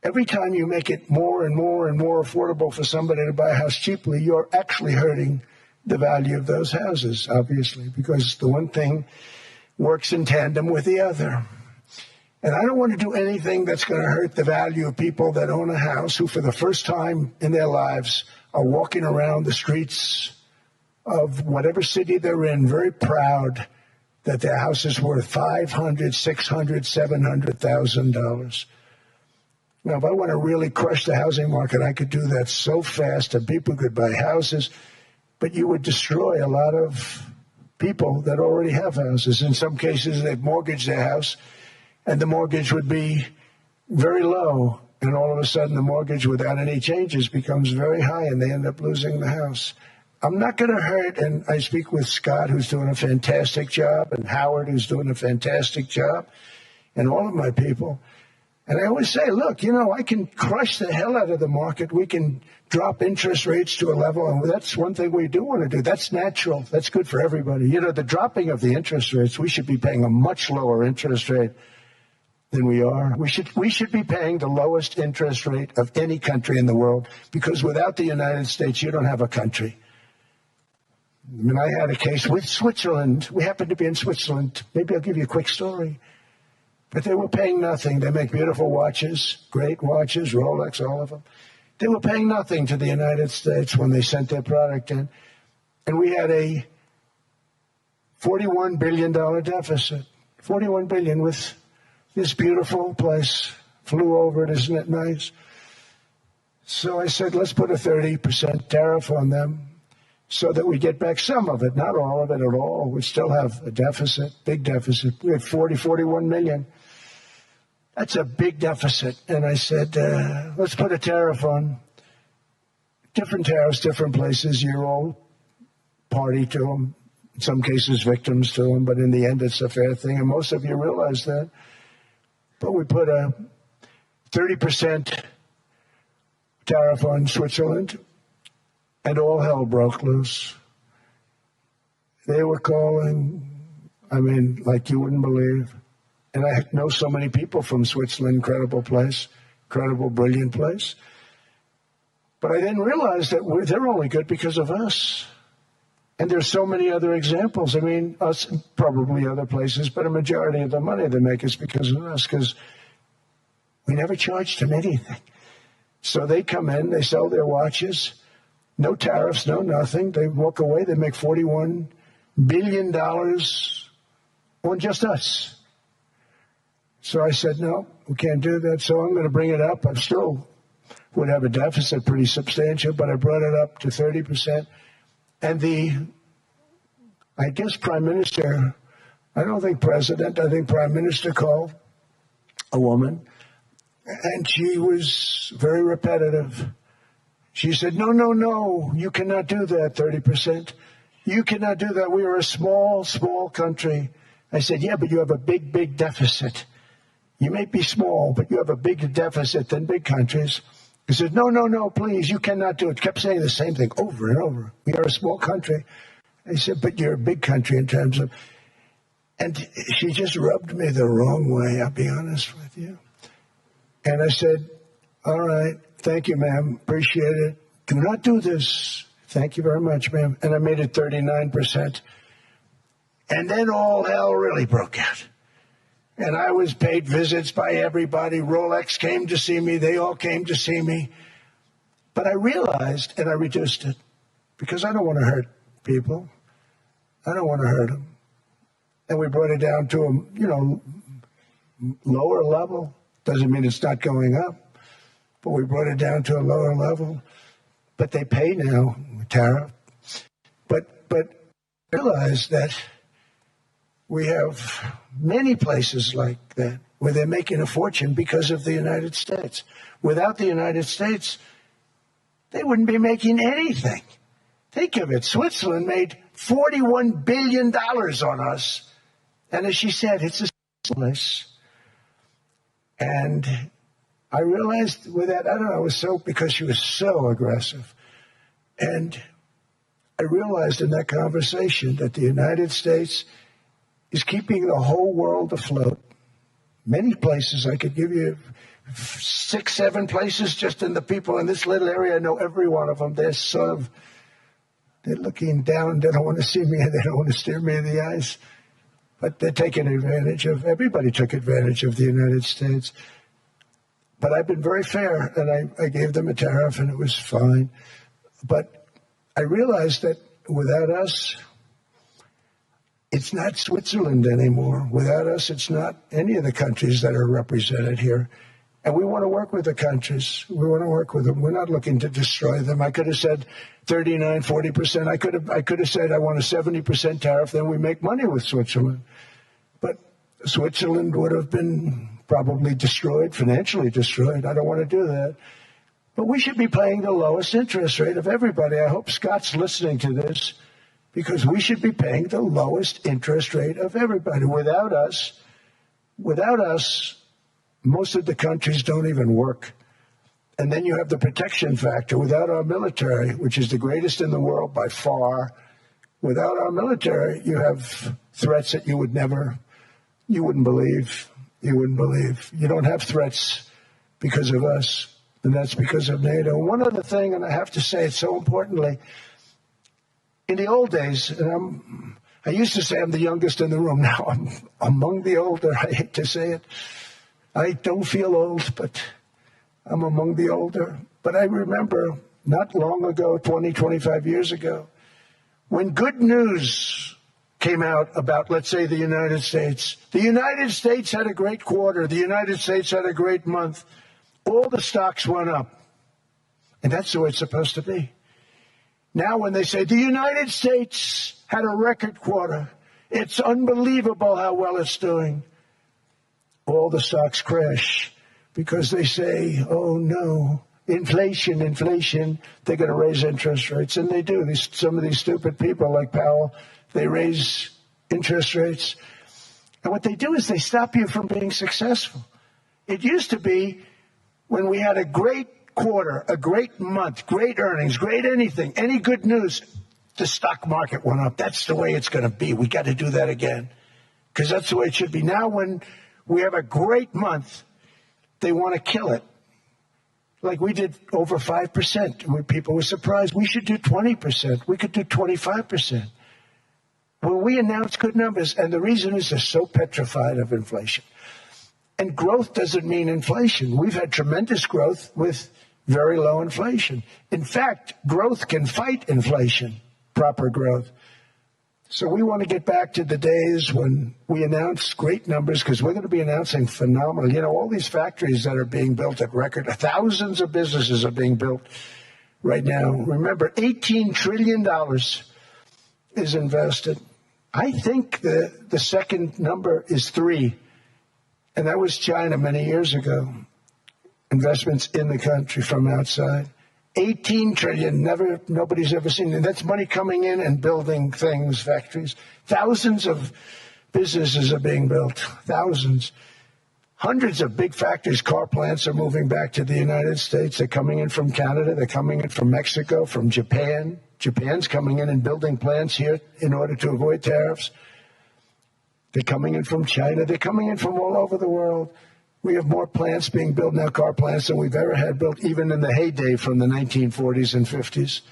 every time you make it more and more and more affordable for somebody to buy a house cheaply, you're actually hurting the value of those houses, obviously, because the one thing works in tandem with the other. And I don't want to do anything that's going to hurt the value of people that own a house who, for the first time in their lives, are walking around the streets of whatever city they're in, very proud that their house is worth $500,000, $600,000, $700,000. Now, if I want to really crush the housing market, I could do that so fast and people could buy houses, but you would destroy a lot of people that already have houses. In some cases, they've mortgaged their house, and the mortgage would be very low, and all of a sudden the mortgage without any changes becomes very high, and they end up losing the house. I'm not going to hurt, and I speak with Scott, who's doing a fantastic job, and Howard, who's doing a fantastic job, and all of my people. And I always say, look, I can crush the hell out of the market. We can drop interest rates to a level, and that's one thing we do want to do. That's natural. That's good for everybody. The dropping of the interest rates, we should be paying a much lower interest rate than we are. We should be paying the lowest interest rate of any country in the world, because without the United States, you don't have a country. I mean, I had a case with Switzerland. We happened to be in Switzerland. Maybe I'll give you a quick story. But they were paying nothing. They make beautiful watches, great watches, Rolex, all of them. They were paying nothing to the United States when they sent their product in. And we had a $41 billion deficit. $41 billion with this beautiful place. Flew over it, isn't it nice? So I said, let's put a 30% tariff on them, so that we get back some of it, not all of it at all. We still have a deficit, big deficit. We had 41 million. That's a big deficit. And I said, let's put a tariff on. Different tariffs, different places. You're all party to them. In some cases, victims to them. But in the end, it's a fair thing. And most of you realize that. But we put a 30% tariff on Switzerland, and all hell broke loose. They were calling, like you wouldn't believe. And I know so many people from Switzerland, incredible place, incredible, brilliant place. But I didn't realize that they're only good because of us. And there's so many other examples. Us, probably other places, but a majority of the money they make is because of us, because we never charged them anything. So they come in, they sell their watches, no tariffs, no nothing. They walk away, they make $41 billion on just us. So I said, no, we can't do that. So I'm going to bring it up. I still would have a deficit pretty substantial, but I brought it up to 30%. And I guess Prime Minister, I don't think President, I think Prime Minister called a woman, and she was very repetitive. She said, no, you cannot do that, 30%. You cannot do that. We are a small, small country. I said, yeah, but you have a big, big deficit. You may be small, but you have a bigger deficit than big countries. He said, no, please, you cannot do it. Kept saying the same thing over and over. We are a small country. I said, but you're a big country in terms of... And she just rubbed me the wrong way, I'll be honest with you. And I said, all right, thank you, ma'am. Appreciate it. Do not do this. Thank you very much, ma'am. And I made it 39%. And then all hell really broke out. And I was paid visits by everybody. Rolex came to see me. They all came to see me. But I realized, and I reduced it, because I don't want to hurt people. I don't want to hurt them. And we brought it down to a, lower level. Doesn't mean it's not going up. But we brought it down to a lower level. But they pay now, tariff. But realize that we have many places like that where they're making a fortune because of the United States. Without the United States, they wouldn't be making anything. Think of it. Switzerland made $41 billion on us. And as she said, it's a place. And I realized with that, I don't know, it was because she was so aggressive. And I realized in that conversation that the United States is keeping the whole world afloat. Many places, I could give you 6, 7 places just in the people in this little area. I know every one of them. They're looking down. They don't want to see me. They don't want to stare me in the eyes. But they're taking advantage of, everybody took advantage of the United States. But I've been very fair, and I gave them a tariff, and it was fine. But I realized that without us, it's not Switzerland anymore. Without us, it's not any of the countries that are represented here. And we want to work with the countries. We want to work with them. We're not looking to destroy them. I could have said 39, 40%. I could have said I want a 70% tariff, then we make money with Switzerland. But Switzerland would have been probably destroyed, financially destroyed. I don't want to do that. But we should be paying the lowest interest rate of everybody. I hope Scott's listening to this, because we should be paying the lowest interest rate of everybody. Without us, most of the countries don't even work. And then you have the protection factor. Without our military, which is the greatest in the world by far, without our military, you have threats that you wouldn't believe. You wouldn't believe. You don't have threats because of us, and that's because of NATO. One other thing, and I have to say it so importantly, in the old days, and I used to say I'm the youngest in the room. Now I'm among the older. I hate to say it. I don't feel old, but I'm among the older. But I remember not long ago, 20, 25 years ago, when good news came out about, let's say, the United States. The United States had a great quarter. The United States had a great month. All the stocks went up. And that's the way it's supposed to be. Now when they say the United States had a record quarter, it's unbelievable how well it's doing, all the stocks crash because they say, oh, no, inflation, they're going to raise interest rates. And they do. Some of these stupid people like Powell, they raise interest rates. And what they do is they stop you from being successful. It used to be when we had a great quarter, a great month, great earnings, great anything, any good news, the stock market went up. That's the way it's going to be. We got to do that again because that's the way it should be. Now when we have a great month, they want to kill it. Like we did over 5%. When people were surprised, we should do 20%. We could do 25%. When we announce good numbers, and the reason is they're so petrified of inflation. And growth doesn't mean inflation. We've had tremendous growth with very low inflation. In fact, growth can fight inflation, proper growth. So we want to get back to the days when we announce great numbers because we're going to be announcing phenomenal. You know, all these factories that are being built at record, thousands of businesses are being built right now. Remember, $18 trillion is invested. I think the second number is 3, and that was China many years ago. Investments in the country from outside. 18 trillion, nobody's ever seen it. That's money coming in and building things, factories. Thousands of businesses are being built, thousands. Hundreds of big factories, car plants are moving back to the United States. They're coming in from Canada. They're coming in from Mexico, from Japan. Japan's coming in and building plants here in order to avoid tariffs. They're coming in from China. They're coming in from all over the world. We have more plants being built now, car plants, than we've ever had built, even in the heyday from the 1940s and 50s.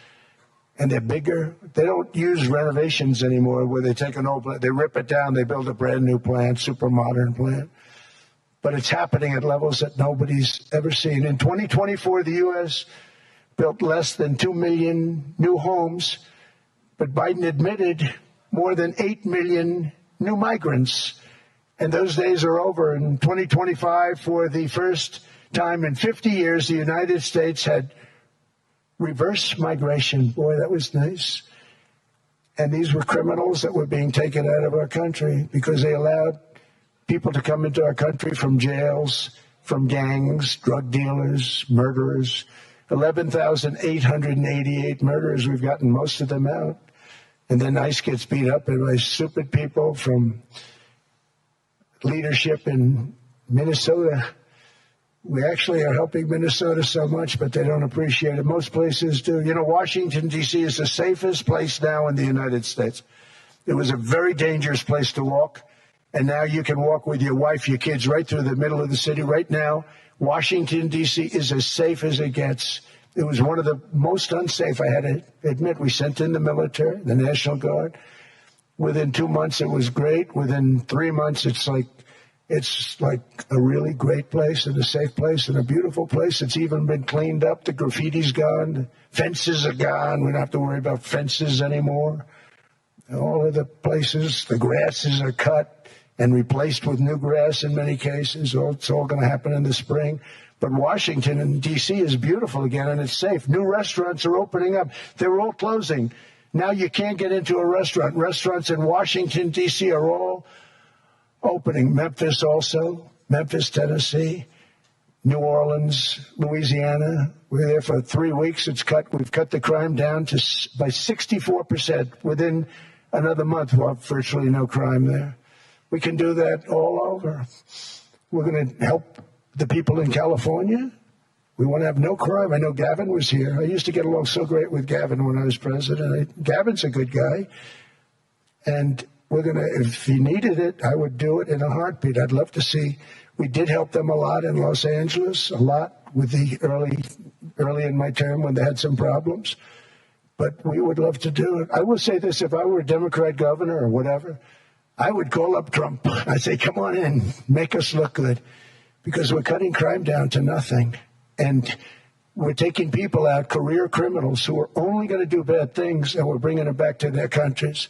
And they're bigger. They don't use renovations anymore where they take an old plant, they rip it down, they build a brand new plant, super modern plant. But it's happening at levels that nobody's ever seen. In 2024, the U.S. built less than 2 million new homes, but Biden admitted more than 8 million new migrants. And those days are over. In 2025, for the first time in 50 years, the United States had reverse migration. Boy, that was nice. And these were criminals that were being taken out of our country because they allowed people to come into our country from jails, from gangs, drug dealers, murderers. 11,888 murderers. We've gotten most of them out. And then ICE gets beat up by stupid people from leadership in Minnesota. We actually are helping Minnesota so much, but they don't appreciate it. Most places do. You know, Washington, D.C. is the safest place now in the United States. It was a very dangerous place to walk, and now you can walk with your wife, your kids, right through the middle of the city. Right now, Washington, D.C. is as safe as it gets. It was one of the most unsafe, I had to admit. We sent in the military, the National Guard. Within 2 months, it was great. Within 3 months, it's like a really great place and a safe place and a beautiful place. It's even been cleaned up. The graffiti's gone. The fences are gone. We don't have to worry about fences anymore. All of the places, the grasses are cut and replaced with new grass in many cases. It's all going to happen in the spring. But Washington and D.C. is beautiful again, and it's safe. New restaurants are opening up. They were all closing. Now you can't get into a restaurant. Restaurants in Washington, D.C. are all opening. Memphis also, Memphis, Tennessee, New Orleans, Louisiana. We're there for 3 weeks. We've cut the crime down by 64%. Within another month, we'll have virtually no crime there. We can do that all over. We're going to help the people in California. We want to have no crime. I know Gavin was here. I used to get along so great with Gavin when I was president. Gavin's a good guy. And we're going to, if he needed it, I would do it in a heartbeat. I'd love to see. We did help them a lot in Los Angeles, a lot with the early in my term when they had some problems. But we would love to do it. I will say this, if I were a Democrat governor or whatever, I would call up Trump. I'd say, come on in, make us look good. Because we're cutting crime down to nothing. And we're taking people out, career criminals, who are only going to do bad things, and we're bringing them back to their countries.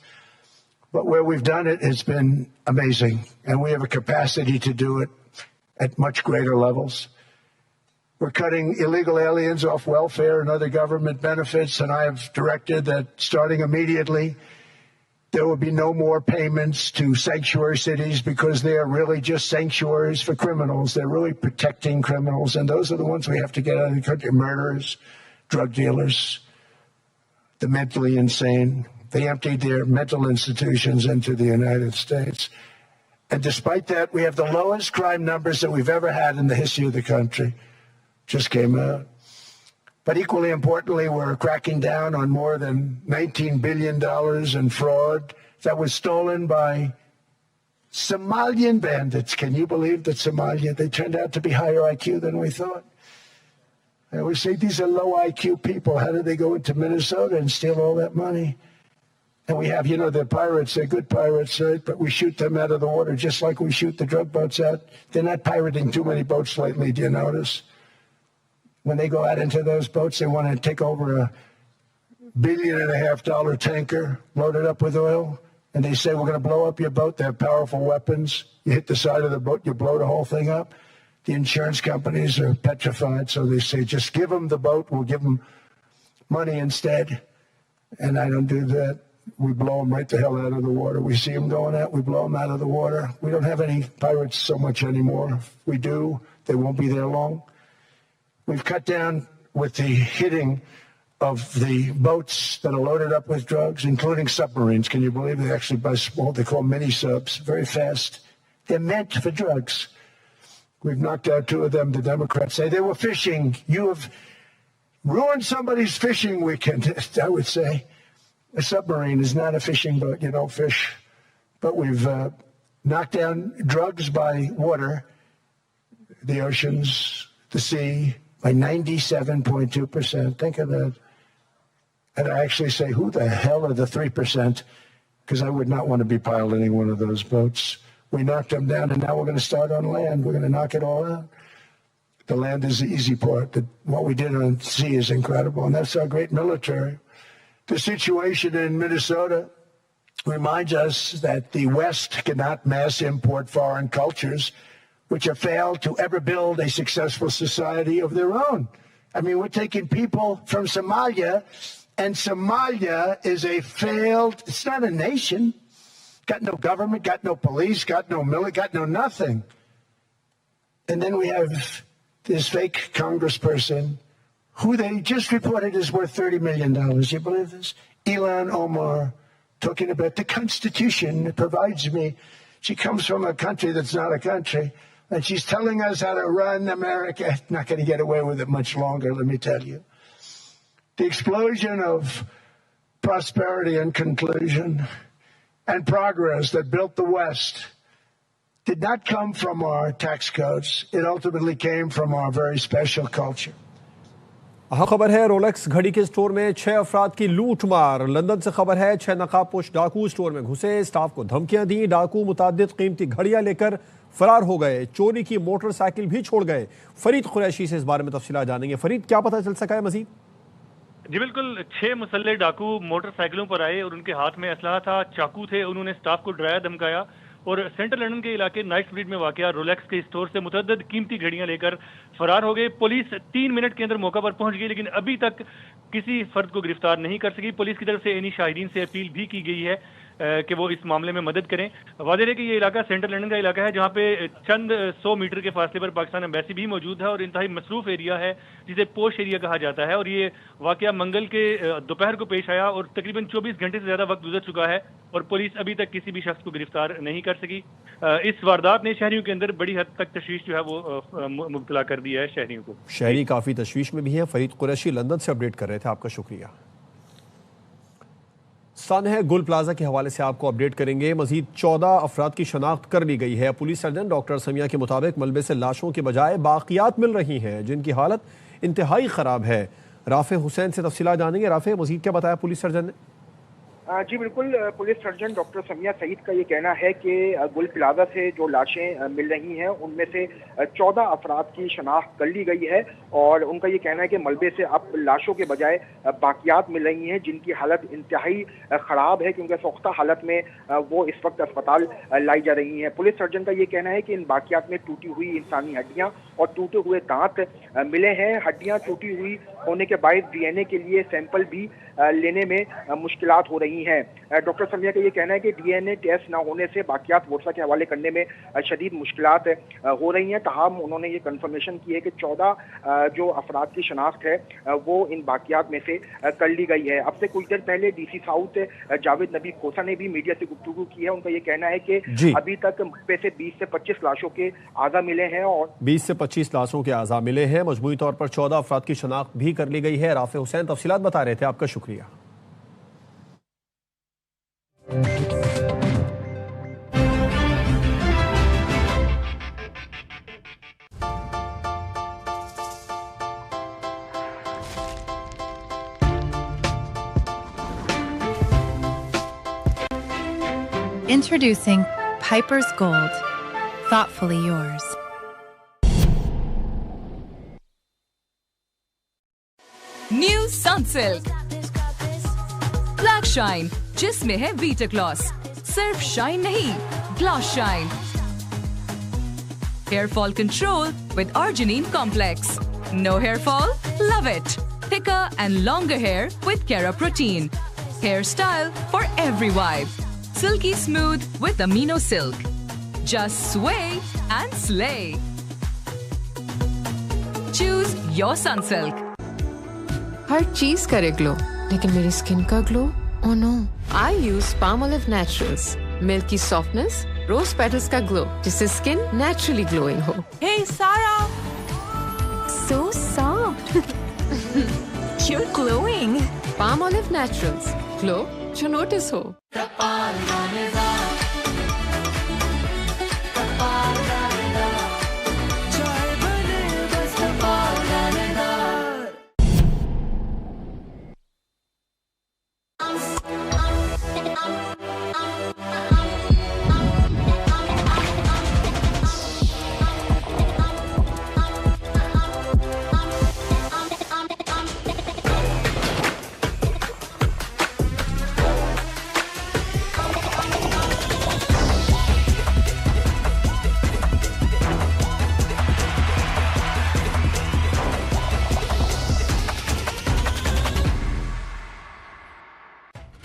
But where we've done it, it's been amazing. And we have a capacity to do it at much greater levels. We're cutting illegal aliens off welfare and other government benefits, and I have directed that starting immediately, there will be no more payments to sanctuary cities because they are really just sanctuaries for criminals. They're really protecting criminals, and those are the ones we have to get out of the country. Murderers, drug dealers, the mentally insane. They emptied their mental institutions into the United States. And despite that, we have the lowest crime numbers that we've ever had in the history of the country. Just came out. But equally importantly, we're cracking down on more than $19 billion in fraud that was stolen by Somalian bandits. Can you believe that Somalia, they turned out to be higher IQ than we thought? I always say these are low IQ people. How did they go into Minnesota and steal all that money? And we have, they're pirates. They're good pirates, right? But we shoot them out of the water just like we shoot the drug boats out. They're not pirating too many boats lately, do you notice? When they go out into those boats, they want to take over $1.5 billion tanker loaded up with oil. And they say, we're going to blow up your boat. They have powerful weapons. You hit the side of the boat, you blow the whole thing up. The insurance companies are petrified. So they say, just give them the boat. We'll give them money instead. And I don't do that. We blow them right the hell out of the water. We see them going out. We blow them out of the water. We don't have any pirates so much anymore. If we do, they won't be there long. We've cut down with the hitting of the boats that are loaded up with drugs, including submarines. Can you believe they actually buy small, they call mini subs, very fast. They're meant for drugs. We've knocked out 2 of them. The Democrats say they were fishing. You have ruined somebody's fishing weekend, I would say. A submarine is not a fishing boat. You don't fish. But we've knocked down drugs by water, the oceans, the sea, by 97.2%. Think of that. And I actually say, who the hell are the 3%? Because I would not want to be piloting one of those boats. We knocked them down, and now we're going to start on land. We're going to knock it all out. The land is the easy part. What we did on sea is incredible, and that's our great military. The situation in Minnesota reminds us that the West cannot mass import foreign cultures which have failed to ever build a successful society of their own. I mean, we're taking people from Somalia, and Somalia is it's not a nation. Got no government, got no police, got no military, got no nothing. And then we have this fake congressperson who they just reported is worth $30 million. You believe this? Ilhan Omar, talking about the Constitution that provides me. She comes from a country that's not a country. And she's telling us how to run America. Not going to get away with it much longer, let me tell you. The explosion of prosperity and conclusion and progress that built the West did not come from our tax codes. It ultimately came from our very special culture. हाँ, खबर है Rolex घड़ी के store में 6 अफराद की लूट मार। लंदन से खबर है 6 नकाबपोश डाकू स्टोर में घुसे, स्टाफ को धमकियां दी। डाकू मुताद्दिद कीमती घड़ियां लेकर फरार हो गए, चोरी की मोटरसाइकिल भी छोड़ गए। फरीद कुरैशी से इस बारे में तफसीलात जानेंगे। फरीद, क्या पता चल सका है मजीद? जी बिल्कुल, 6 मुसल्ले डाकू मोटरसाइकिलों पर आए और उनके हाथ में असलहा था, चाकू थे। उन्होंने स्टाफ को डराया धमकाया और सेंट्रल लंदन के इलाके नाइट स्ट्रीट में वाक़या रोलेक्स के स्टोर से मुतअद्दिद कीमती घड़ियां लेकर फरार हो गए। पुलिस 3 मिनट के अंदर मौका पर पहुंच गई, लेकिन अभी तक किसी फर्द को गिरफ्तार नहीं कर सकी। पुलिस की तरफ से इन्हीं शाहिदीन से अपील भी की गई है कि वो इस मामले में मदद करें। वाज़ेह है कि ये इलाका सेंट्रल लंदन का इलाका है, जहाँ पे चंद 100 मीटर के फासले पर पाकिस्तान एम्बेसी भी मौजूद है और इंतहाई मसरूफ एरिया है जिसे पोश एरिया कहा जाता है। और ये वाक़या मंगल के दोपहर को पेश आया और तकरीबन 24 घंटे से ज़्यादा वक्त गुजर चुका है और पुलिस अभी तक किसी भी शख्स को गिरफ्तार नहीं कर सकी। इस वारदात ने शहरियों के अंदर बड़ी हद तक तशवीश जो है वो मुब्तला कर दिया है शहरियों को। शहरी काफ़ी तशवीश में भी हैं। फरीद कुरैशी लंदन से अपडेट कर रहे थे, आपका शुक्रिया। सन है गुल प्लाजा के हवाले से आपको अपडेट करेंगे। मजीद 14 अफराद की शनाख्त कर ली गई है। पुलिस सर्जन डॉक्टर समिया के मुताबिक मलबे से लाशों के बजाय बाकियात मिल रही हैं जिनकी हालत इंतहाई ख़राब है। राफे हुसैन से तफसीलात जानेंगे। राफे, मजीद क्या बताया पुलिस सर्जन ने? जी बिल्कुल, police surgeon doctor Samiya Saeed का ये कहना है कि गुल प्लाजा से जो लाशें मिल रही हैं उनमें से 14 अफराद की शनाख्त कर ली गई है और उनका ये कहना है कि मलबे से अब लाशों के बजाय बाकियात मिल रही हैं जिनकी हालत इंतहाई ख़राब है, क्योंकि सोख्ता हालत में वो इस वक्त अस्पताल लाई जा रही हैं। पुलिस सर्जन का ये कहना है कि इन बाकियात में टूटी हुई इंसानी हड्डियाँ और टूटे हुए दांत मिले हैं। हड्डियाँ टूटी हुई होने के बाद DNA के लिए सैंपल भी लेने में मुश्किलात हो रही रही हैं। डॉक्टर समिया का ये कहना है कि DNA टेस्ट न होने से बाकियात वोटसा के हवाले करने में शदीद मुश्किलात हो रही हैं। ताहम उन्होंने ये कंफर्मेशन की है कि 14 जो अफराद की शनाख्त है वो इन बाकियात में से कर ली गई है। अब से कुछ देर पहले DC साउथ जावेद नबी खोसा ने भी मीडिया से गुफ्तगू की है। उनका ये कहना है कि अभी तक मलबे से 20 से 25 लाशों के आज़ा मिले हैं और 20 से 25 लाशों के आज़ा मिले हैं। मजमूई तौर पर 14 अफराद की शनाख्त भी कर ली गई है। राफे हुसैन तफसीलात बता रहे थे, आपका शुक्रिया। Introducing Piper's Gold, thoughtfully yours. New Sunsilk Black Shine, जिसमें है वीटर ग्लॉस। सिर्फ शाइन नहीं, gloss shine. Hair fall control with arginine complex. No hair fall? Love it. Thicker and longer hair with Keraprotein. Hairstyle for every vibe. Silky smooth with amino silk. Just sway and slay. Choose your Sunsilk. हर चीज करे glow, लेकिन मेरी skin का glow, oh no. I use Palmolive Naturals, milky softness, rose petals का glow, जिससे skin naturally glowing हो। Hey Sarah, So soft. you're glowing. Palmolive Naturals, glow जो नोटिस हो।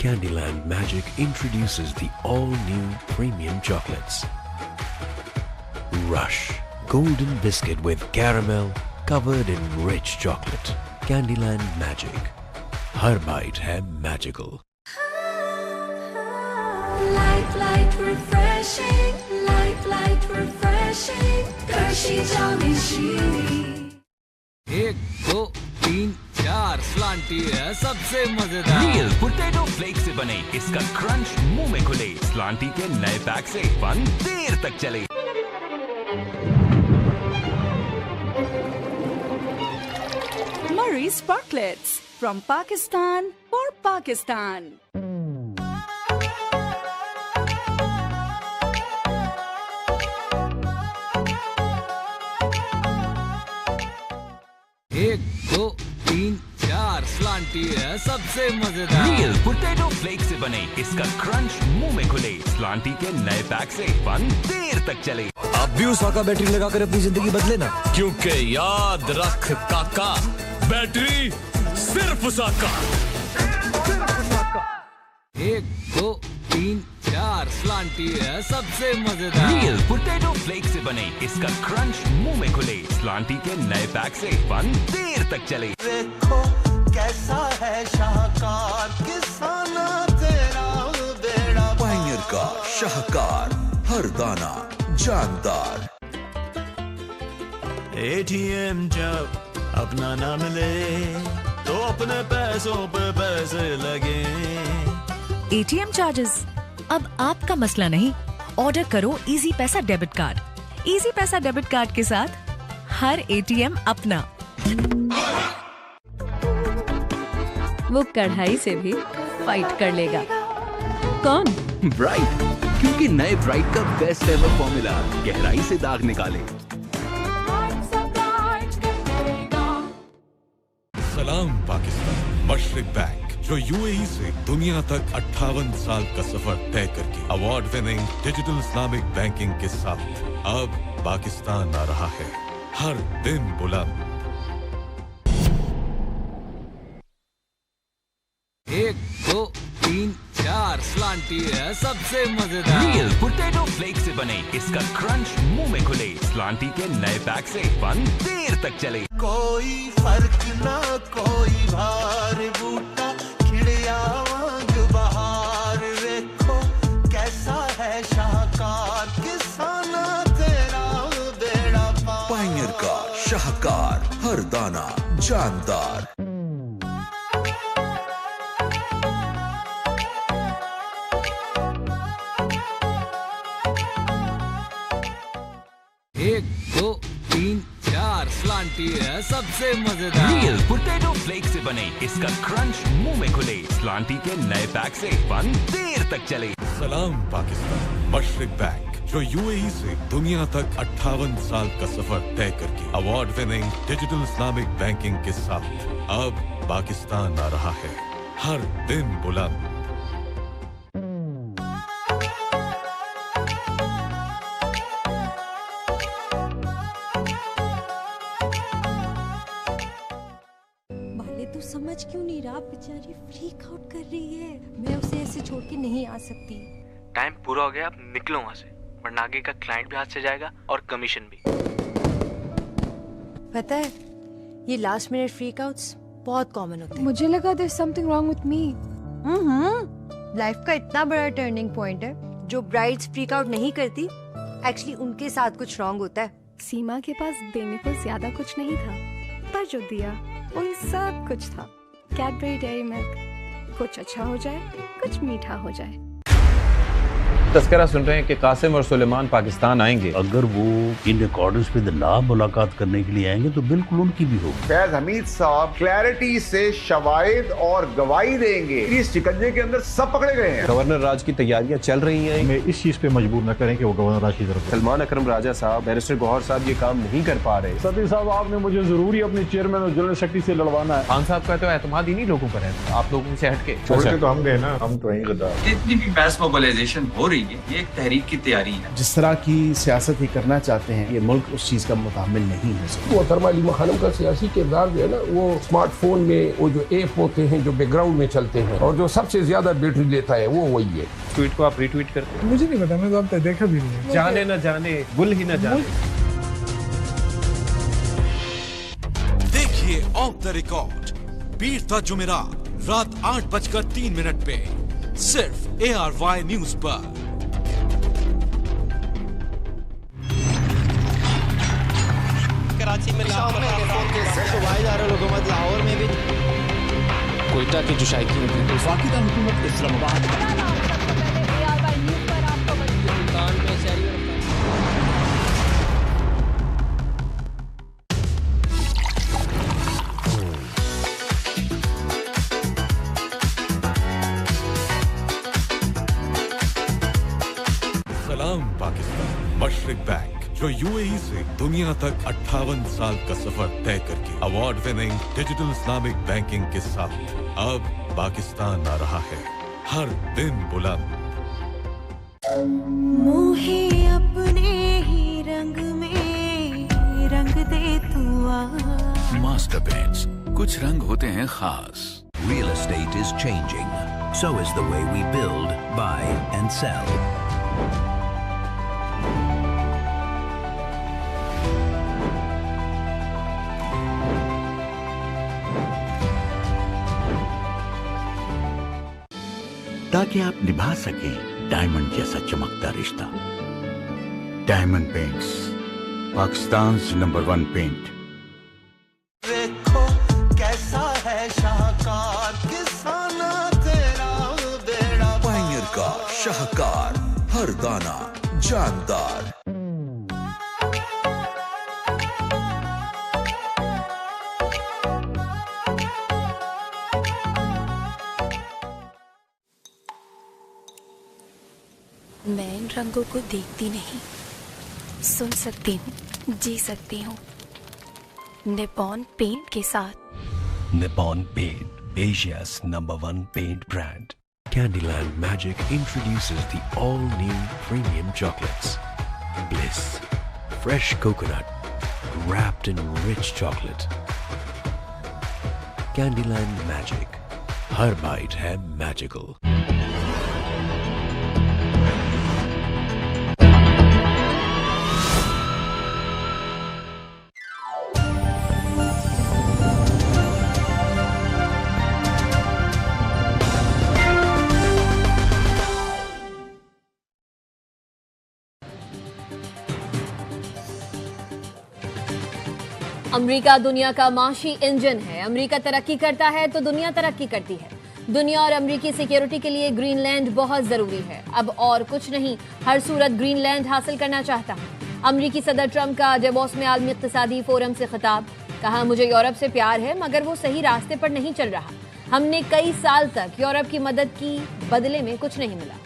Candyland Magic introduces the all-new premium chocolates. Rush, golden biscuit with caramel covered in rich chocolate. Candyland Magic. Her bite है magical. Light refreshing, light refreshing. Hershey Jolly Sheeny. 1 2 3 4 स्लांटी है सबसे मजेदार। Real potato flake से बने इसका crunch मुंह में घुले। स्लांटी के नए पैक से फन देर तक चले। Murray Sparklets from Pakistan for Pakistan. एक दो तीन चार स्लांटी है सबसे मजेदार। रियल पोटैटो फ्लेक से बने इसका क्रंच मुंह में घुले। स्लांटी के नए पैक से फन देर तक चले। आप भी उस का बैटरी लगाकर अपनी जिंदगी बदले ना, क्योंकि याद रख काका, बैटरी सिर्फ उसाका। 1 2 3 4 स्लांटी है सबसे मजेदार। रियल पोटैटो फ्लेक से बने इसका क्रंच मुंह में घुले। स्लांटी के नए पैक से फन देर तक चले। देखो कैसा है शाहकार, किसाना तेरा बेड़ा। पायनियर का शाहकार, हर दाना जानदार। ATM जब अपना ना मिले तो अपने पैसों पे पैसे लगे। ATM चार्जेस अब आपका मसला नहीं। ऑर्डर करो इजी पैसा डेबिट कार्ड। इजी पैसा डेबिट कार्ड के साथ हर ATM अपना। वो कढ़ाई से भी फाइट कर लेगा। कौन? ब्राइट, क्योंकि नए ब्राइट का बेस्ट एवर फॉर्मूला गहराई से दाग निकाले। सलाम पाकिस्तान मशरिक बैंक, जो UAE से दुनिया तक 58 साल का सफर तय करके award winning digital Islamic banking के साथ अब पाकिस्तान आ रहा है हर दिन बुलंद। 1 2 3 4 स्लांटी है सबसे मजेदार। रियल पोटैटो फ्लेक्स से बने इसका क्रंच मुंह में खुले। स्लांटी के नए पैक से फन देर तक चले। कोई फर्क ना कोई भार बूटा खिड़िया वांग बहार देखो कैसा है शाहकार किसाना तेरा बेड़ा पार। पायनियर का शाहकार हर दाना जानदार। एक 2 3 4 स्लांटी है सबसे मजेदार। रियल पोटैटो फ्लेक्स से बने इसका क्रंच मुंह में खुले। स्लांटी के नए पैक से फन देर तक चले। सलाम पाकिस्तान मशरिक बैंक जो यूएई से दुनिया तक 58 साल का सफर तय करके award winning digital Islamic banking के साथ अब पाकिस्तान आ रहा है हर दिन बुलंद। तू समझ क्यों नहीं रहा? बेचारी फ्रीक आउट कर रही है। मैं उसे ऐसे छोड़ के नहीं आ सकती। टाइम पूरा हो गया, अब निकलो वहाँ से, वरना आगे का क्लाइंट भी हाथ से जाएगा और कमीशन भी। पता है ये लास्ट मिनट फ्रीक आउट्स बहुत कॉमन होते हैं। मुझे लगा there's something wrong with me। Life का इतना बड़ा टर्निंग पॉइंट है। जो ब्राइड्स फ्रीक आउट नहीं करती एक्चुअली उनके साथ कुछ रॉन्ग होता है। सीमा के पास देने को ज्यादा कुछ नहीं था, पर जो दिया वही सब कुछ था। कैडबरी डेयरी मिल्क, कुछ अच्छा हो जाए कुछ मीठा हो जाए। तस्करा सुन रहे हैं कि कासिम और सुलेमान पाकिस्तान आएंगे। अगर वो इन अकॉर्डेंस विद लॉ मुलाकात करने के लिए आएंगे तो बिल्कुल उनकी भी होगी। फैज हमीद साहब क्लैरिटी से शवाहिद और गवाही देंगे। इस शिकंजे के अंदर सब पकड़े गए हैं। गवर्नर राज की तैयारियां चल रही हैं। हमें इस चीज पे मजबूर न करें कि वो गवर्नर राज की तरफ। सलमान अकरम राजा साहब, बैरिस्टर गौहर साहब ये काम नहीं कर पा रहे। सती साहब आपने मुझे जरूरी अपने चेयरमैन और जनरल सेक्रेटरी से लड़वाना है। खान साहब का तो एतमाद ही नहीं लोगों पर है, आप लोगों से हटके छोड़ के तो हम गए ना, हम तो यहीं गद्दार। जितनी भी मैस मोबिलाइजेशन हो रही है ये एक तहरीक की तैयारी है। जिस तरह की सियासत ही करना चाहते हैं ये मुल्क उस चीज का मुतामिल नहीं है। मोहतरमा अली खानम का सियासी किरदार जो है ना वो स्मार्टफोन में वो जो ऐप होते हैं जो बैकग्राउंड में चलते हैं और जो सबसे ज्यादा बैटरी लेता है वो वही है। ट्वीट को आप रीट्वीट करते हैं? मुझे नहीं पता, मैं तो अब तक देखा भी नहीं। जाने न जाने गुल ही न जाने। देखिए ऑफ द रिकॉर्ड बीता जुमेरात रात 8:03 पे सिर्फ ARY न्यूज पर। कराची में लाहौर में भी कोयटा की जो शायकी होती है वाकिदा हुकूमत इस्लामाबाद सलाम पाकिस्तान मशरिक बैंक जो यूएई से दुनिया तक 58 साल का सफर तय करके award winning digital Islamic banking के साथ अब पाकिस्तान आ रहा है हर दिन बुलंद। मोहे अपने ही रंग में रंग दे तू आ। मास्टर पेंट्स, कुछ रंग होते हैं खास। Real estate is changing. So is the way we build, buy and sell. ताकि आप निभा सकें डायमंड जैसा चमकता रिश्ता। Diamond paints, Pakistan number 1 paint. देखो कैसा है शाहकार किसाना तेरा बेड़ा पार। पायनियर का शाहकार हर दाना जानदार। मैं इन रंगों को देखती नहीं, सुन सकती हूँ, जी सकती हूँ। निपॉन पेंट के साथ। Nippon Paint, Asia's #1 paint brand. Candyland Magic introduces the all-new premium chocolates. Bliss, fresh coconut, wrapped in rich chocolate. Candyland Magic, her bite है magical. अमेरिका दुनिया का माशी इंजन है। अमेरिका तरक्की करता है तो दुनिया तरक्की करती है। दुनिया और अमेरिकी सिक्योरिटी के लिए ग्रीनलैंड बहुत जरूरी है। अब और कुछ नहीं, हर सूरत ग्रीनलैंड हासिल करना चाहता हूं। अमेरिकी सदर ट्रंप का डेवोस में आलमी इक्तिसादी फोरम से खिताब। कहा, मुझे यूरोप से प्यार है मगर वो सही रास्ते पर नहीं चल रहा। हमने कई साल तक यूरोप की मदद की, बदले में कुछ नहीं मिला।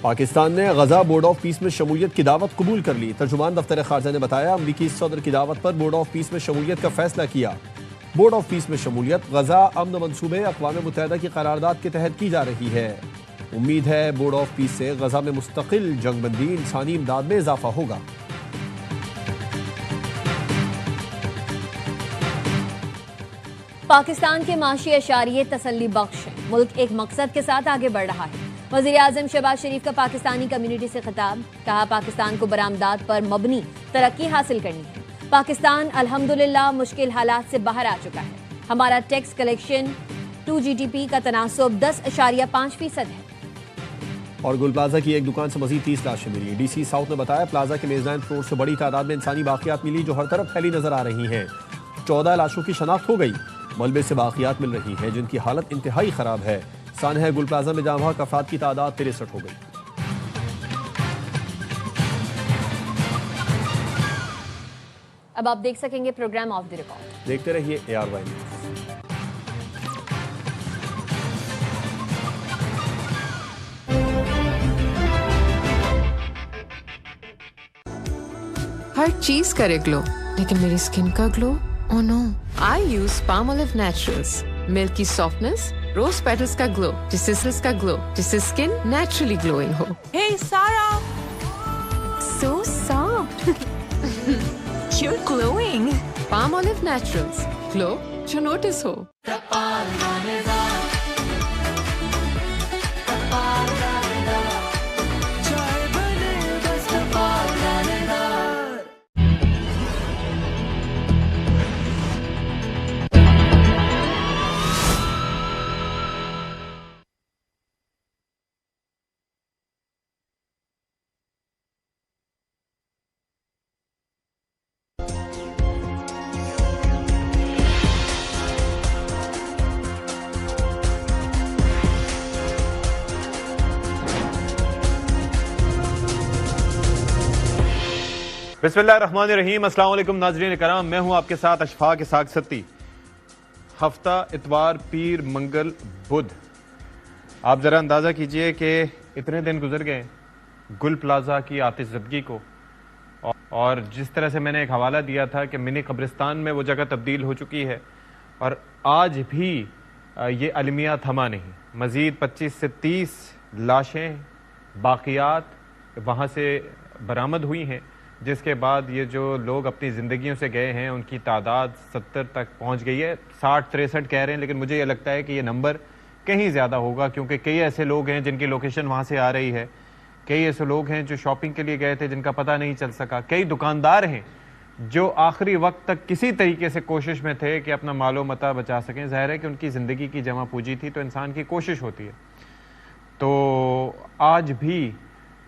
पाकिस्तान ने गजा बोर्ड ऑफ पीस में शमूलियत की दावत कबूल कर ली। तर्जुमान दफ्तर खारजा ने बताया, अमरीकी सदर की दावत पर बोर्ड ऑफ पीस में शमूलियत का फैसला किया। बोर्ड ऑफ पीस में शमूलियत गजा अमन मंसूबे अक़वाम मुत्तहिदा की करारदाद के तहत की जा रही है। उम्मीद है बोर्ड ऑफ पीस से गजा में मुस्तकिल जंगबंदी इंसानी इमदाद में इजाफा होगा। पाकिस्तान के माशी अशारिये तसल्ली बख्श है। मुल्क एक मकसद के साथ आगे बढ़ रहा है। वज़ीर आज़म शहबाज शरीफ का पाकिस्तानी कम्युनिटी से खिताब। कहा, पाकिस्तान को बरामदात पर मबनी तरक्की हासिल करनी है। पाकिस्तान अल्हम्दुलिल्लाह मुश्किल हालात से बाहर आ चुका है। हमारा टैक्स कलेक्शन 2 GDP का तनासुब 10.5% है। और गुल प्लाजा की एक दुकान से मजीद 30 लाशें मिली। DC साउथ ने बताया, प्लाजा के मेजबान फ्लोर से बड़ी तादाद में इंसानी बाकियात मिली जो हर तरफ फैली नजर आ रही हैं। 14 लाशों की शनाख्त हो गई। मलबे से बाकियात मिल रही हैं जिनकी हालत इंतहाई खराब है। सानहा गुल प्लाजा में जाँ बहक अफराद की तादाद 63 हो गई। अब आप देख सकेंगे प्रोग्राम ऑफ द रिकॉर्ड। देखते रहिए ARY न्यूज़। हर चीज करे ग्लो, लेकिन मेरी स्किन का glow, oh no. I use Palmolive Naturals, milky softness, rose petals का ग्लो, जिससे स्किन नेचुरली ग्लोइंग हो। Hey Sarah, So soft. you're glowing. Palmolive Naturals, glow जो नोटिस हो। बिस्मिल्लाहिर्रहमानिर्रहीम। अस्सलाम वालेकुम नाज़रीन कराम, मैं हूं आपके साथ अशफाक इसाक सत्ती। हफ्ता इतवार, पीर, मंगल, बुध। आप ज़रा अंदाज़ा कीजिए कि इतने दिन गुजर गए गुल प्लाजा की आतिशज़दगी को, और जिस तरह से मैंने एक हवाला दिया था कि मिनी कब्रिस्तान में वो जगह तब्दील हो चुकी है और आज भी ये अलमिया थमा नहीं। मज़ीद 25 से 30 लाशें बाक़ियात वहाँ से बरामद हुई हैं, जिसके बाद ये जो लोग अपनी ज़िंदगियों से गए हैं उनकी तादाद 70 तक पहुंच गई है। 60-63 कह रहे हैं, लेकिन मुझे ये लगता है कि ये नंबर कहीं ज़्यादा होगा, क्योंकि कई ऐसे लोग हैं जिनकी लोकेशन वहाँ से आ रही है। कई ऐसे लोग हैं जो शॉपिंग के लिए गए थे जिनका पता नहीं चल सका। कई दुकानदार हैं जो आखिरी वक्त तक किसी तरीके से कोशिश में थे कि अपना मालो मता बचा सकें। ज़ाहिर है कि उनकी ज़िंदगी की जमा पूंजी थी, तो इंसान की कोशिश होती है। तो आज भी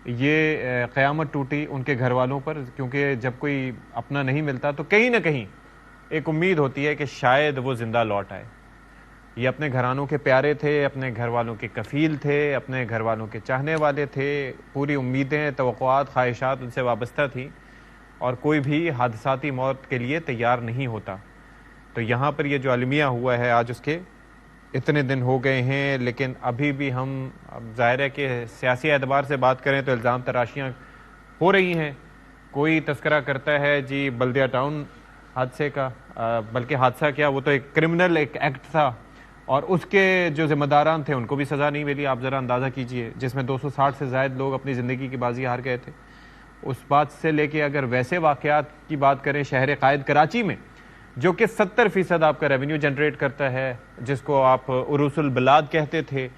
ये क़यामत टूटी उनके घर वालों पर, क्योंकि जब कोई अपना नहीं मिलता तो कहीं ना कहीं एक उम्मीद होती है कि शायद वो ज़िंदा लौट आए। ये अपने घरानों के प्यारे थे, अपने घर वालों के कफ़ील थे, अपने घर वालों के चाहने वाले थे। पूरी उम्मीदें, तवक्कुआत, ख्वाहिशात उनसे वाबस्ता थी और कोई भी हादसाती मौत के लिए तैयार नहीं होता। तो यहाँ पर ये जो अलमिया हुआ है आज, उसके इतने दिन हो गए हैं, लेकिन अभी भी हम, अब जाहिर है कि सियासी एतबार से बात करें तो इल्ज़ाम तराशियाँ हो रही हैं। कोई तस्करा करता है जी बल्दिया टाउन हादसे का, बल्कि हादसा क्या, वो तो एक क्रिमिनल एक एक्ट था और उसके जो ज़िम्मेदारान थे उनको भी सज़ा नहीं मिली। आप ज़रा अंदाज़ा कीजिए, जिसमें 260 से ज़ायद लोग अपनी ज़िंदगी की बाजी हार गए थे। उस बात से लेके अगर वैसे वाक़यात की बात करें, शहर कायद कराची में, जो कि 70% आपका रेवेन्यू जनरेट करता है, जिसको आप उरूसुल बिलाद कहते थे,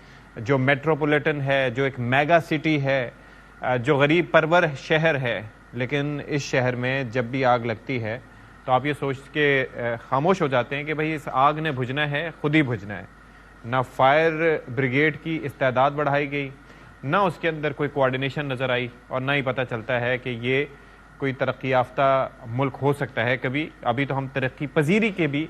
जो मेट्रोपॉलिटन है, जो एक मेगा सिटी है, जो गरीब परवर शहर है, लेकिन इस शहर में जब भी आग लगती है तो आप ये सोच के खामोश हो जाते हैं कि भाई इस आग ने बुझना है, खुद ही बुझना है। ना फायर ब्रिगेड की इस्तेदाद बढ़ाई गई, ना उसके अंदर कोई कोऑर्डिनेशन नज़र आई और ना ही पता चलता है कि ये कोई तरक्की याफ्ता मुल्क हो सकता है कभी। अभी तो हम तरक्की पजीरी के भी